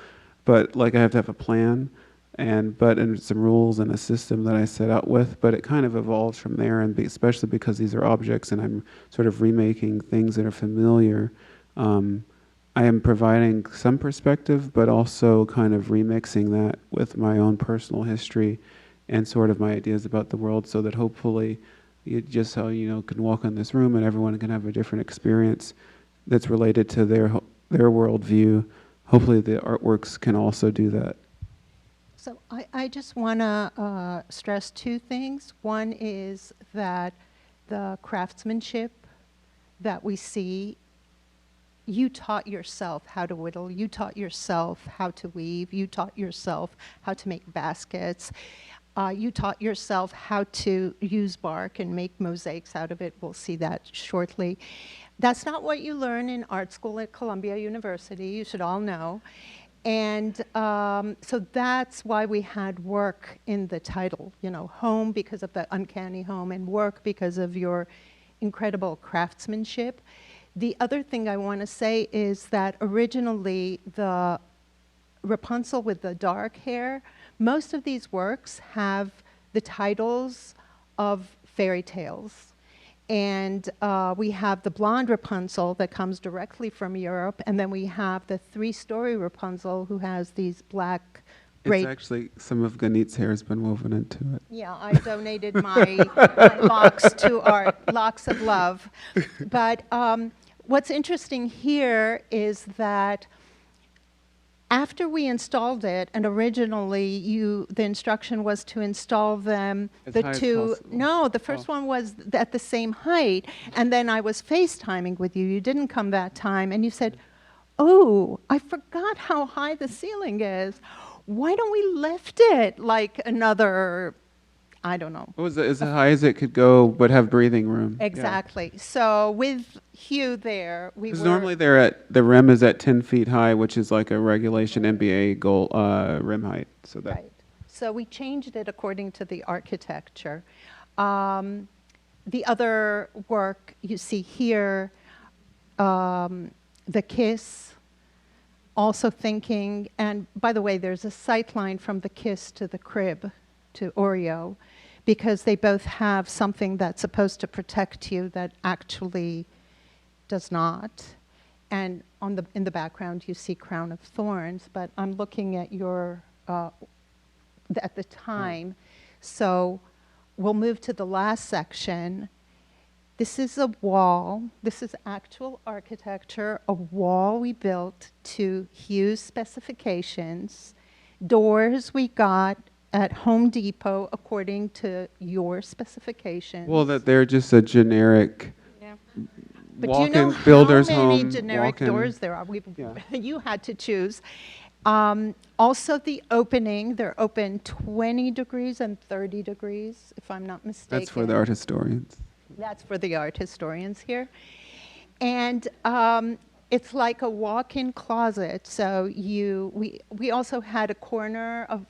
but I have to have a plan and some rules and a system that I set out with, but it kind of evolves from there, and especially because these are objects and I'm sort of remaking things that are familiar. I am providing some perspective, but also kind of remixing that with my own personal history and sort of my ideas about the world, so that hopefully just how can walk in this room and everyone can have a different experience that's related to their worldview. Hopefully the artworks can also do that.
So I just want to stress 2 things. One is that the craftsmanship that we see, you taught yourself how to whittle, you taught yourself how to weave, you taught yourself how to make baskets, you taught yourself how to use bark and make mosaics out of it. We'll see that shortly. That's not what you learn in art school at Columbia University, you should all know. And so that's why we had work in the title, home because of the uncanny home, and work because of your incredible craftsmanship. The other thing I want to say is that originally the Rapunzel with the dark hair, most of these works have the titles of fairy tales. And we have the blonde Rapunzel that comes directly from Europe, and then we have the 3-story Rapunzel who has these black
It's actually, some of Gannit's hair has been woven into it.
Yeah, I donated my locks to Art, Locks of Love. But what's interesting here is that after we installed it, and originally the instruction was to install them,
As
the
high as
2,
possible.
no, the first one was at the same height, and then I was FaceTiming with you. You didn't come that time, and you said, oh, I forgot how high the ceiling is. Why don't we lift it like another, I don't know.
It was as high as it could go, but have breathing room.
Exactly. Yeah. So with Hugh there, we were...
normally the rim is at 10 feet high, which is like a regulation NBA goal rim height. So that.
Right. So we changed it according to the architecture. The other work you see here, the kiss, also thinking, and by the way, there's a sight line from the kiss to the crib to Oreo, because they both have something that's supposed to protect you that actually does not. And in the background, you see crown of thorns, but I'm looking at your, at the time. So we'll move to the last section. This is a wall. This is actual architecture, a wall we built to Hugh's specifications. Doors we got at Home Depot according to your specifications.
Well, that they're just a generic
But
walk-in
you know
builder's
how many
home,
generic
walk-in.
doors there are?
Yeah.
You had to choose. Also the opening, they're open 20 degrees and 30 degrees, if I'm not mistaken.
That's for the art historians.
That's for the art historians here. And it's like a walk-in closet. So we also had a corner of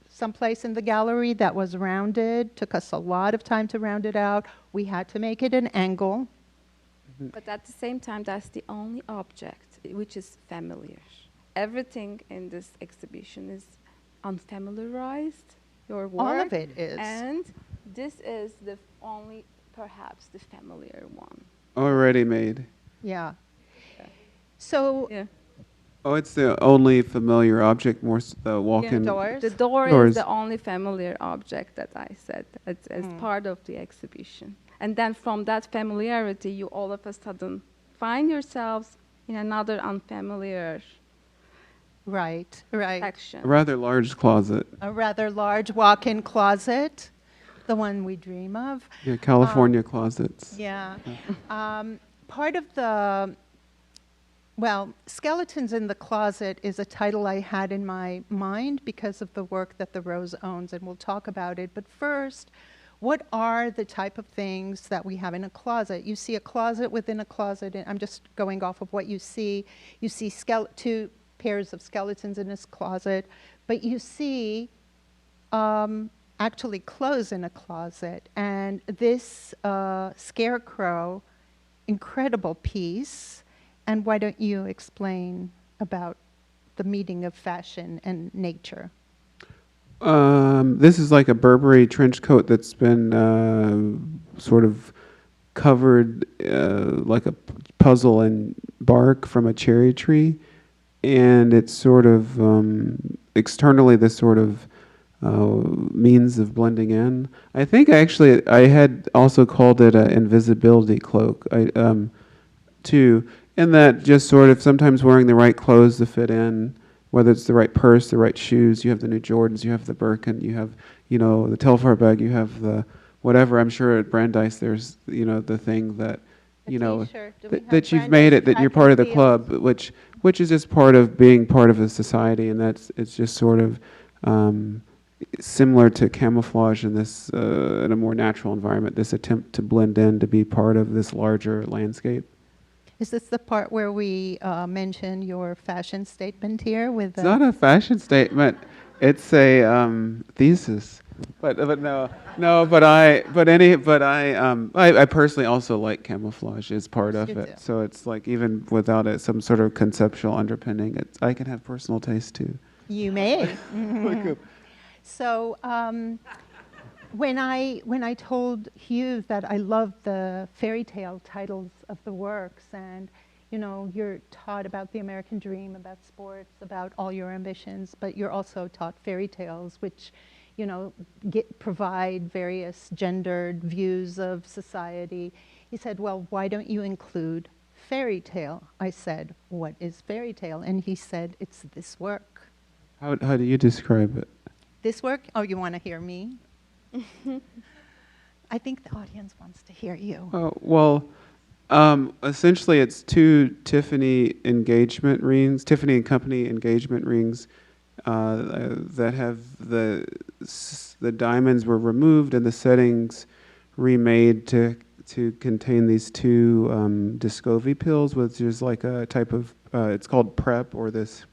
someplace in the gallery that was rounded. Took us a lot of time to round it out. We had to make it an angle.
But at the same time, that's the only object which is familiar. Everything in this exhibition is unfamiliarized, your work.
All of it is.
And this is the only, perhaps, the familiar one.
Already made.
Yeah. So
Yeah.
Oh, it's the only familiar object, the walk-in.
doors.
The door
Doors.
is the only familiar object that I said. It's as part of the exhibition. And then from that familiarity, you all of a sudden find yourselves in another unfamiliar
Right.
section.
A rather large closet.
A rather large walk-in closet, the one we dream of.
Yeah, California closets.
Yeah. Part of the, well, Skeletons in the Closet is a title I had in my mind because of the work that the Rose owns, and we'll talk about it. But first, what are the type of things that we have in a closet? You see a closet within a closet, and I'm just going off of what you see. You see two pairs of skeletons in this closet, but you see actually clothes in a closet. And this scarecrow, incredible piece. And why don't you explain about the meeting of fashion and nature?
This is like a Burberry trench coat that's been sort of covered like a puzzle in bark from a cherry tree. And it's sort of externally this sort of means of blending in. I think I had also called it an invisibility cloak too, in that just sort of sometimes wearing the right clothes to fit in, whether it's the right purse, the right shoes. You have the new Jordans, you have the Birkin, you have, the Telfar bag, you have the whatever. I'm sure at Brandeis there's, the thing that, that you've made it, that you're part of the club, which is just part of being part of a society, and it's just sort of similar to camouflage in this in a more natural environment. This attempt to blend in, to be part of this larger landscape.
Is this the part where we mention your fashion statement here? It's
not a fashion statement. It's a thesis. But I personally also like camouflage as part of it. So it's like even without some sort of conceptual underpinning, I can have personal taste too.
You may. So when I told Hugh that I loved the fairy tale titles of the works, and you're taught about the American dream, about sports, about all your ambitions, but you're also taught fairy tales, which provide various gendered views of society. He said, well, why don't you include fairy tale? I said, what is fairy tale? And he said, it's this work.
How do you describe it?
This work? Oh, you want to hear me? I think the audience wants to hear you.
Oh, well, essentially it's two Tiffany and Company engagement rings that have the diamonds were removed and the settings remade to contain these two Descovy pills, which is like a type of it's called PrEP, or this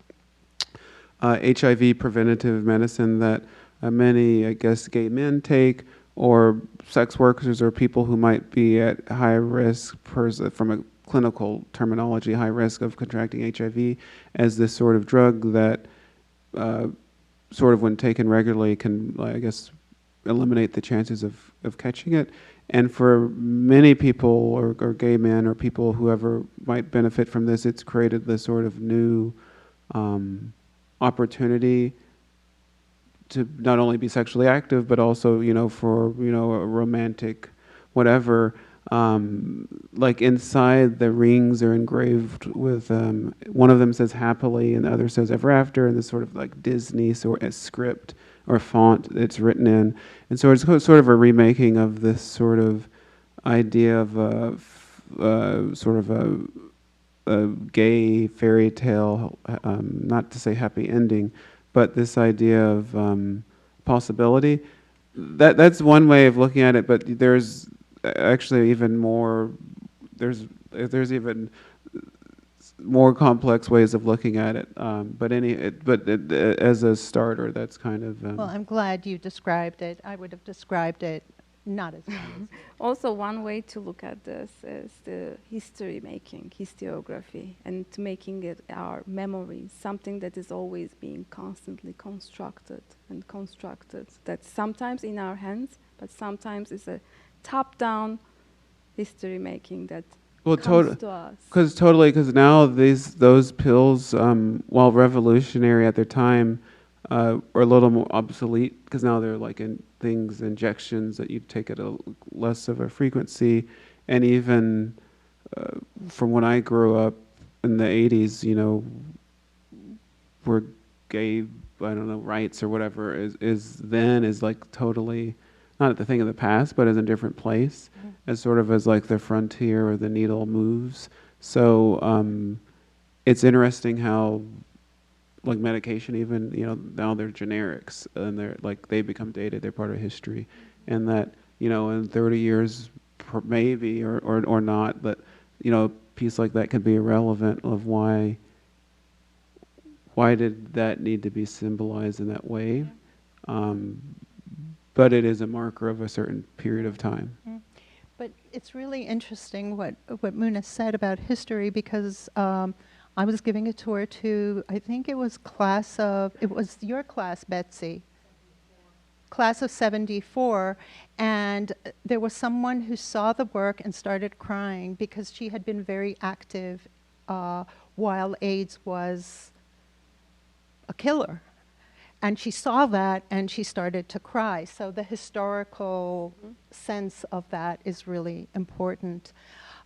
HIV preventative medicine that many, I guess, gay men take, or sex workers, or people who might be at high risk from a clinical terminology, high risk of contracting HIV, as this sort of drug that sort of when taken regularly can, I guess, eliminate the chances of catching it. And for many people, or gay men, or people whoever might benefit from this, it's created this sort of new opportunity to not only be sexually active, but also, for, a romantic whatever. Like inside the rings are engraved with, one of them says happily and the other says ever after, and this sort of like Disney sort of script or font it's written in. And so it's sort of a remaking of this sort of idea of sort of a gay fairy tale, not to say happy ending, but this idea of possibility. That's one way of looking at it, but there's actually even more, there's even more complex ways of looking at it. But as a starter, that's kind of...
Well, I'm glad you described it. I would have described it not as well.
Also, one way to look at this is the history making, historiography, and to making it our memory, something that is always being constantly constructed and constructed, that's sometimes in our hands, but sometimes is a top-down history making that comes to us.
Because now those pills, while revolutionary at their time, are a little more obsolete, because now they're like injections that you take at a less of a frequency, and even from when I grew up in the 80s, were gay, I don't know, rights or whatever is like totally not the thing of the past, but is a different place, as sort of as like the frontier or the needle moves. So it's interesting how, like medication even, now they're generics and they're like, they become dated, they're part of history. And that, in 30 years, maybe, or not, but, a piece like that could be irrelevant of why did that need to be symbolized in that way? But it is a marker of a certain period of time.
But it's really interesting what Muna said about history, because I was giving a tour to, I think it was your class, Betsy, class of 74, and there was someone who saw the work and started crying because she had been very active while AIDS was a killer. And she saw that and she started to cry. So the historical sense of that is really important.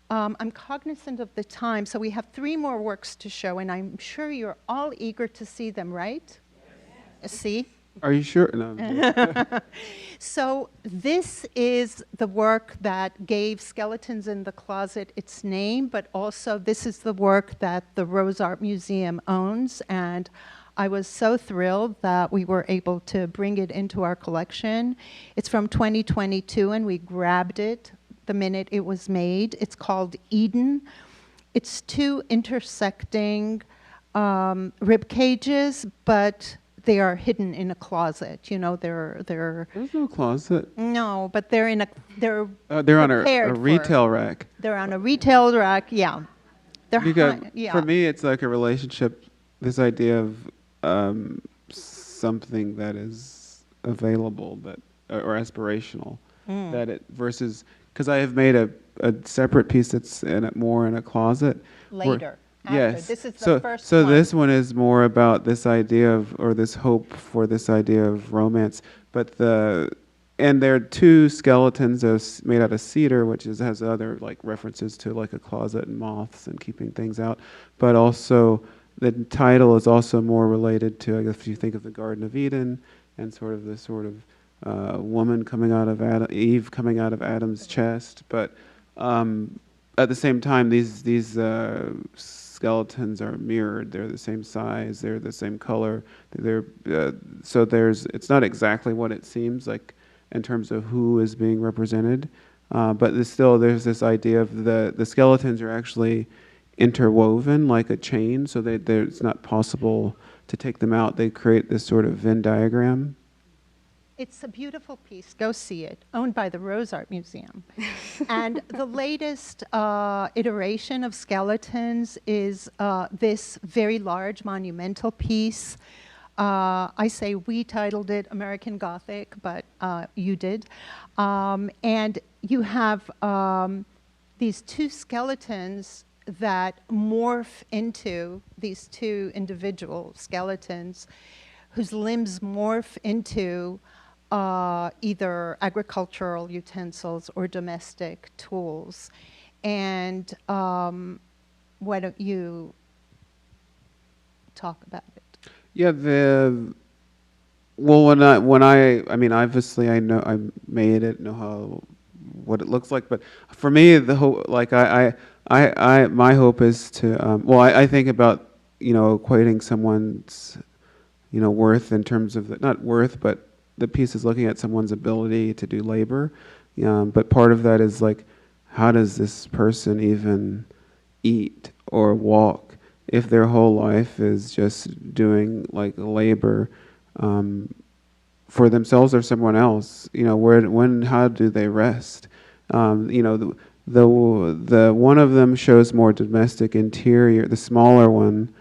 I'm cognizant of the time, so we have 3 more works to show, and I'm sure you're all eager to see them, right? Yes. See?
Are you sure? No.
So this is the work that gave Skeletons in the Closet its name, but also this is the work that the Rose Art Museum owns, and I was so thrilled that we were able to bring it into our collection. It's from 2022, and we grabbed it the minute it was made. It's called Eden. It's 2 intersecting rib cages, but they are hidden in a closet. They're
There's no closet.
No, but they're
on a retail rack.
They're on a retail rack. Yeah.
For me, it's like a relationship. This idea of something that is available, or aspirational, that it versus. Because I have made a separate piece that's more in a closet.
Later.
Yes.
This is the first
so
one.
This one is more about this idea of, or this hope for this idea of romance. And there are 2 skeletons made out of cedar, which has other like references to like a closet and moths and keeping things out. But also the title is also more related to, I guess, if you think of the Garden of Eden and sort of this sort of woman coming out of Eve coming out of Adam's chest, but at the same time, these skeletons are mirrored. They're the same size. They're the same color. So it's not exactly what it seems like in terms of who is being represented, but there's this idea of the skeletons are actually interwoven like a chain, so it's not possible to take them out. They create this sort of Venn diagram.
It's a beautiful piece. Go see it. Owned by the Rose Art Museum. And the latest iteration of skeletons is this very large monumental piece. I say we titled it American Gothic, but you did. And you have these two skeletons that morph into these two individual skeletons whose limbs morph into either agricultural utensils or domestic tools. And why don't you talk about it?
Yeah, well, I mean, obviously I know I made it, know what it looks like, but for me, the whole, like, my hope is to, well, I think about, equating someone's, worth in terms of, not worth, but the piece is looking at someone's ability to do labor. But part of that is like, how does this person even eat or walk if their whole life is just doing like labor for themselves or someone else? How do they rest? The one of them shows more domestic interior. The smaller one,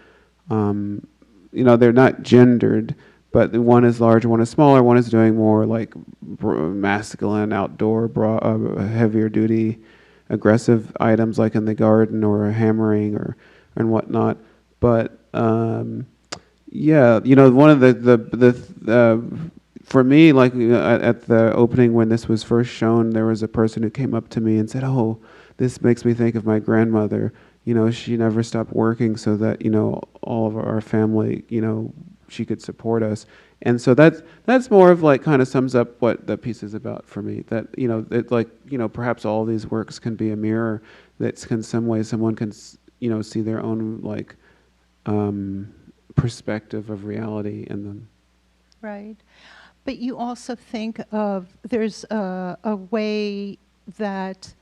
they're not gendered, but the one is larger, one is smaller. One is doing more like masculine, outdoor, heavier duty, aggressive items like in the garden or hammering and whatnot. But yeah, one of the for me, like at the opening when this was first shown, there was a person who came up to me and said, "Oh, this makes me think of my grandmother. She never stopped working so that all of our family, she could support us." And so that's more of like kind of sums up what the piece is about for me. That it like perhaps all these works can be a mirror that can some way someone can see their own like perspective of reality in them.
Right. But you also think of, there's a way that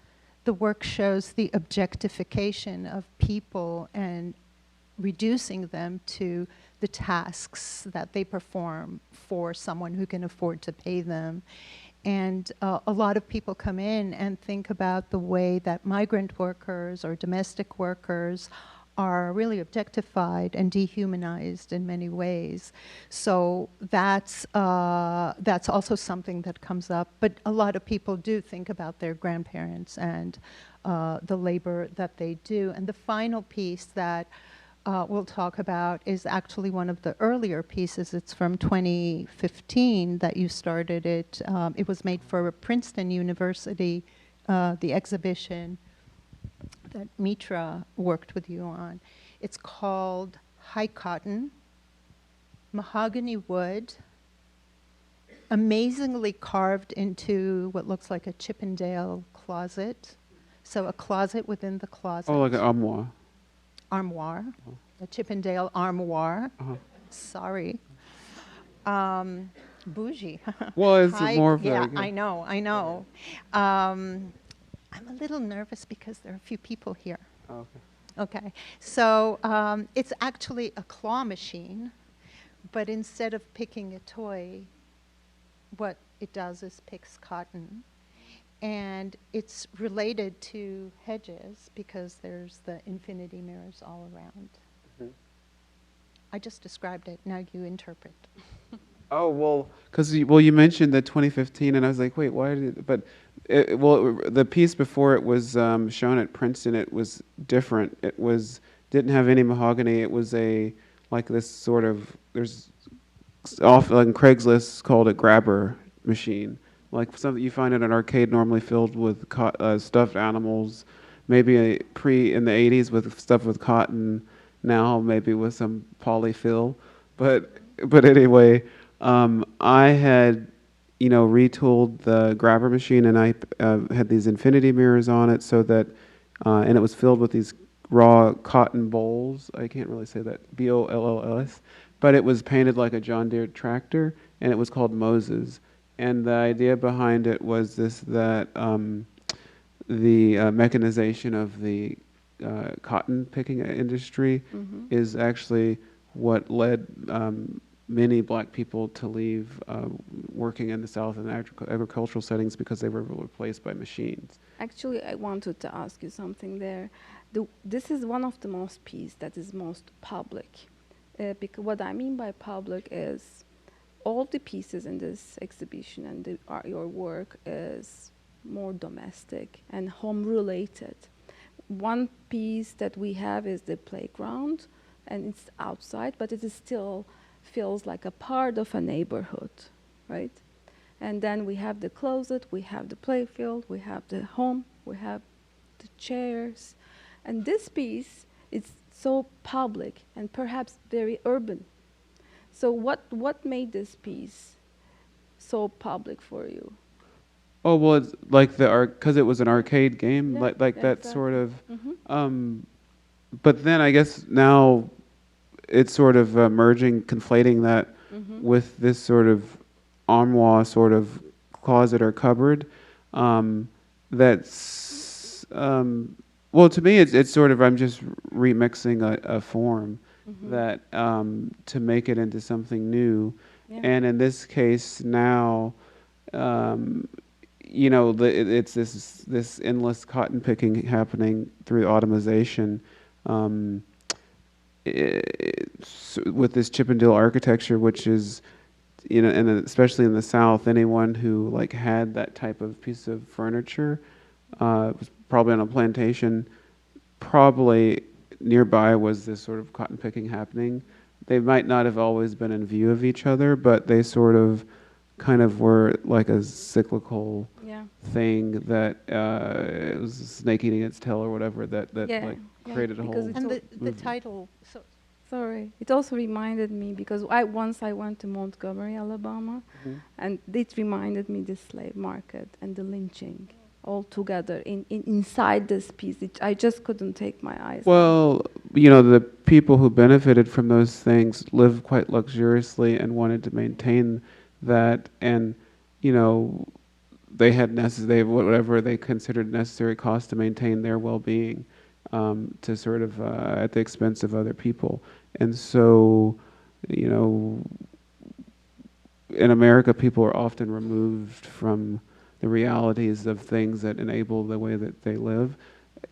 the work shows the objectification of people and reducing them to the tasks that they perform for someone who can afford to pay them. And a lot of people come in and think about the way that migrant workers or domestic workers are really objectified and dehumanized in many ways. So that's also something that comes up. But a lot of people do think about their grandparents and the labor that they do. And the final piece that we'll talk about is actually one of the earlier pieces. It's from 2015 that you started it. It was made for Princeton University, the exhibition that Mitra worked with you on. It's called High Cotton, mahogany wood, amazingly carved into what looks like a Chippendale closet. So a closet within the closet.
Oh, like an armoire.
Armoire, a Chippendale armoire. Sorry. Bougie.
Well, it's more of
yeah, I know. I'm a little nervous because there are a few people here.
Oh, okay.
Okay, so it's actually a claw machine, but instead of picking a toy, what it does is picks cotton. And it's related to hedges because there's the infinity mirrors all around. Mm-hmm. I just described it, now you interpret.
Oh, well, because you mentioned the 2015, and I was like, wait, why did it, but the piece before it was shown at Princeton, it was different. It didn't have any mahogany. It was like this sort of, there's often on Craigslist called a grabber machine, like something you find in an arcade normally filled with stuffed animals, maybe in the 80s with stuff with cotton, now maybe with some polyfill, but anyway. I had, retooled the grabber machine, and I had these infinity mirrors on it so that, and it was filled with these raw cotton bolls. I can't really say that, BOLLS, but it was painted like a John Deere tractor, and it was called Moses. And the idea behind it was that the mechanization of the cotton picking industry is actually what led many black people to leave working in the South in agricultural settings because they were replaced by machines.
Actually, I wanted to ask you something there. This is one of the most pieces that is most public. Because what I mean by public is all the pieces in this exhibition and your work is more domestic and home related. One piece that we have is the playground, and it's outside, but it is still feels like a part of a neighborhood, right? And then we have the closet, we have the playfield, we have the home, we have the chairs. And this piece is so public and perhaps very urban. So what made this piece so public for you?
Oh, well, it's like because it was an arcade game,
Yeah,
like
yeah,
that
exactly.
sort of.
Mhm.
But then I guess now it's sort of merging, conflating that with this sort of armoire, sort of closet or cupboard. That's well, to me, it's sort of I'm just remixing a form that to make it into something new.
Yeah.
And in this case now, you know, it's this endless cotton picking happening through automation. With this Chippendale architecture, which is, you know, and especially in the South, anyone who like had that type of piece of furniture was probably on a plantation. Probably nearby was this sort of cotton picking happening. They might not have always been in view of each other, but they sort of kind of were like a cyclical thing that it was a snake eating its tail or whatever that created a whole.
And the title.
Sorry, it also reminded me because once I went to Montgomery, Alabama, and it reminded me the slave market and the lynching all together inside this piece. I just couldn't take my eyes.
Well, you know, the people who benefited from those things lived quite luxuriously and wanted to maintain that, and you know, they had whatever they considered necessary cost to maintain their well-being, to sort of at the expense of other people. And so, you know, in America, people are often removed from the realities of things that enable the way that they live.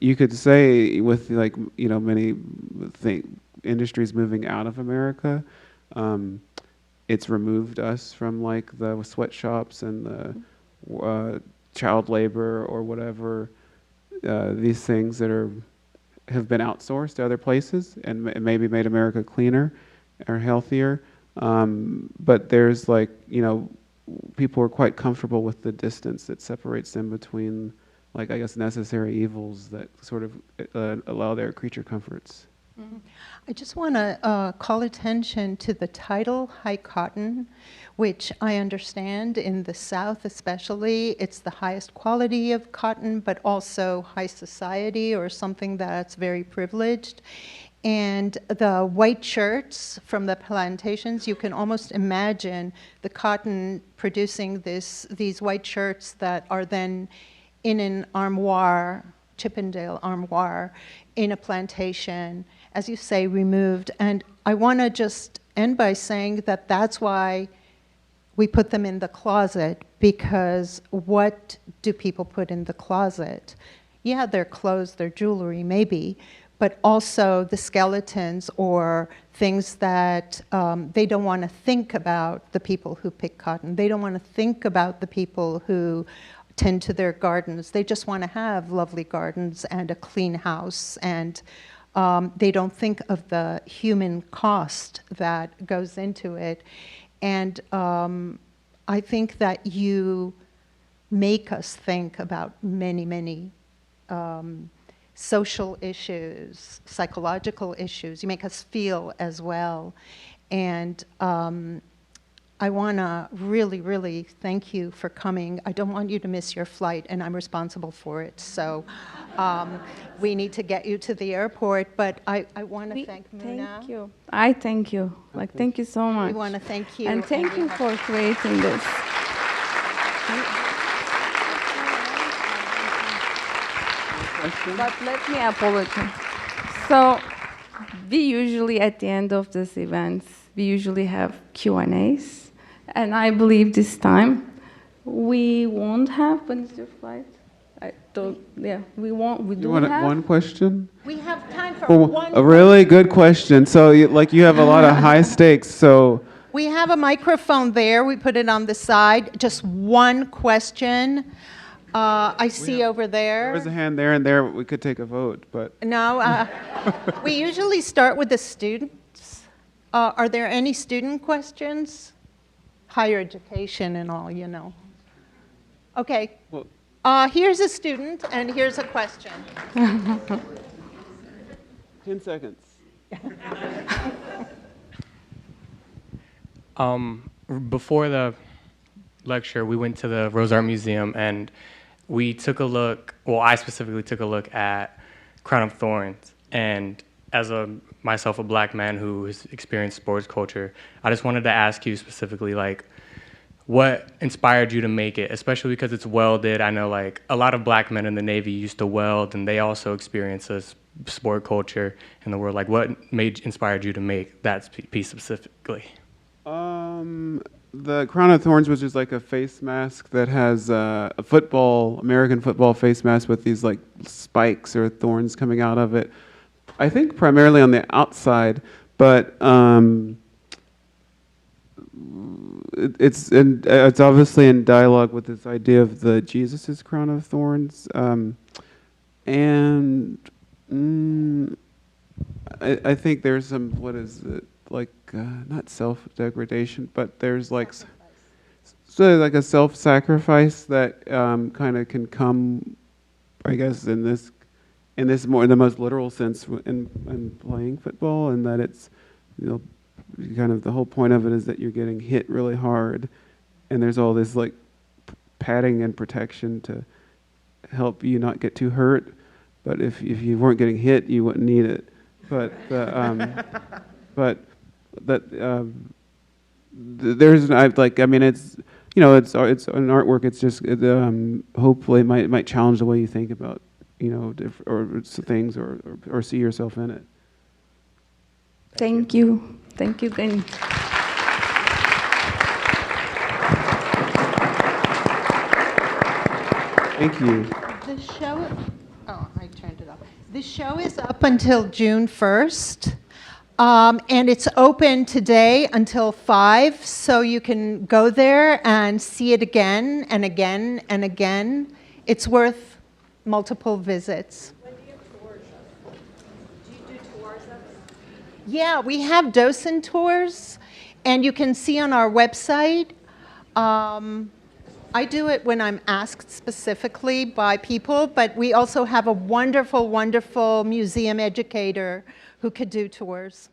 You could say with like, you know, many industries moving out of America, it's removed us from like the sweatshops and the child labor or whatever, these things that have been outsourced to other places and maybe made America cleaner or healthier. But there's like, you know, people are quite comfortable with the distance that separates them between, like, I guess, necessary evils that sort of allow their creature comforts.
I just want to call attention to the title, High Cotton, which I understand in the South especially, it's the highest quality of cotton, but also high society or something that's very privileged. And the white shirts from the plantations, you can almost imagine the cotton producing these white shirts that are then in an armoire, Chippendale armoire, in a plantation, as you say, removed. And I want to just end by saying that that's why we put them in the closet, because what do people put in the closet? Yeah, their clothes, their jewelry, maybe, but also the skeletons or things that they don't want to think about the people who pick cotton. They don't want to think about the people who tend to their gardens. They just want to have lovely gardens and a clean house, and they don't think of the human cost that goes into it. And I think that you make us think about many, many social issues, psychological issues. You make us feel as well. And I want to really, really thank you for coming. I don't want you to miss your flight, and I'm responsible for it. So we need to get you to the airport, but I want to thank Muna.
Thank you. I thank you. Like, thank you so much.
We want to thank you.
And thank you for creating this. But let me apologize. So we usually, at the end of this event, we usually have Q&As. And I believe this time we won't have, when is your flight? We won't, we
You
do
want
have.
one question?
We have time for
Oh,
one.
a really good question. So, you have a lot of high stakes. So,
We have a microphone there. We put it on the side. Just one question. I see over there.
there was a hand there and there. We could take a vote, but
No, we usually start with the students. Are there any student questions? Higher education and all, you know. Okay.
well,
Here's a student, and here's a question.
10 seconds.
Before the lecture, we went to the Rose Art Museum, and we took a look, well, I specifically took a look at Crown of Thorns. And as myself, a black man who has experienced sports culture, I just wanted to ask you specifically, like, what inspired you to make it, especially because it's welded? I know, like, a lot of black men in the Navy used to weld, and they also experience this sport culture in the world. Like, what inspired you to make that piece specifically?
The Crown of Thorns was just like a face mask that has a American football face mask with these like spikes or thorns coming out of it. I think primarily on the outside, but it's obviously in dialogue with this idea of the Jesus's crown of thorns, and I think there's some, what is it, like not self-degradation, but there's like so like a self-sacrifice that kind of can come, I guess, in this more in the most literal sense in playing football, and that it's, you know, kind of the whole point of it is that you're getting hit really hard, and there's all this like padding and protection to help you not get too hurt. But if you weren't getting hit, you wouldn't need it. But there's I mean, it's, you know, it's an artwork. It's just hopefully it might challenge the way you think about, you know, things or see yourself in it.
Thank you. Thank you, Gannit.
Thank you.
The show, oh, I turned it off. The show is up until June 1st, and it's open today until 5, so you can go there and see it again and again and again. It's worth multiple visits. Yeah, we have docent tours, and you can see on our website. I do it when I'm asked specifically by people, but we also have a wonderful, wonderful museum educator who could do tours.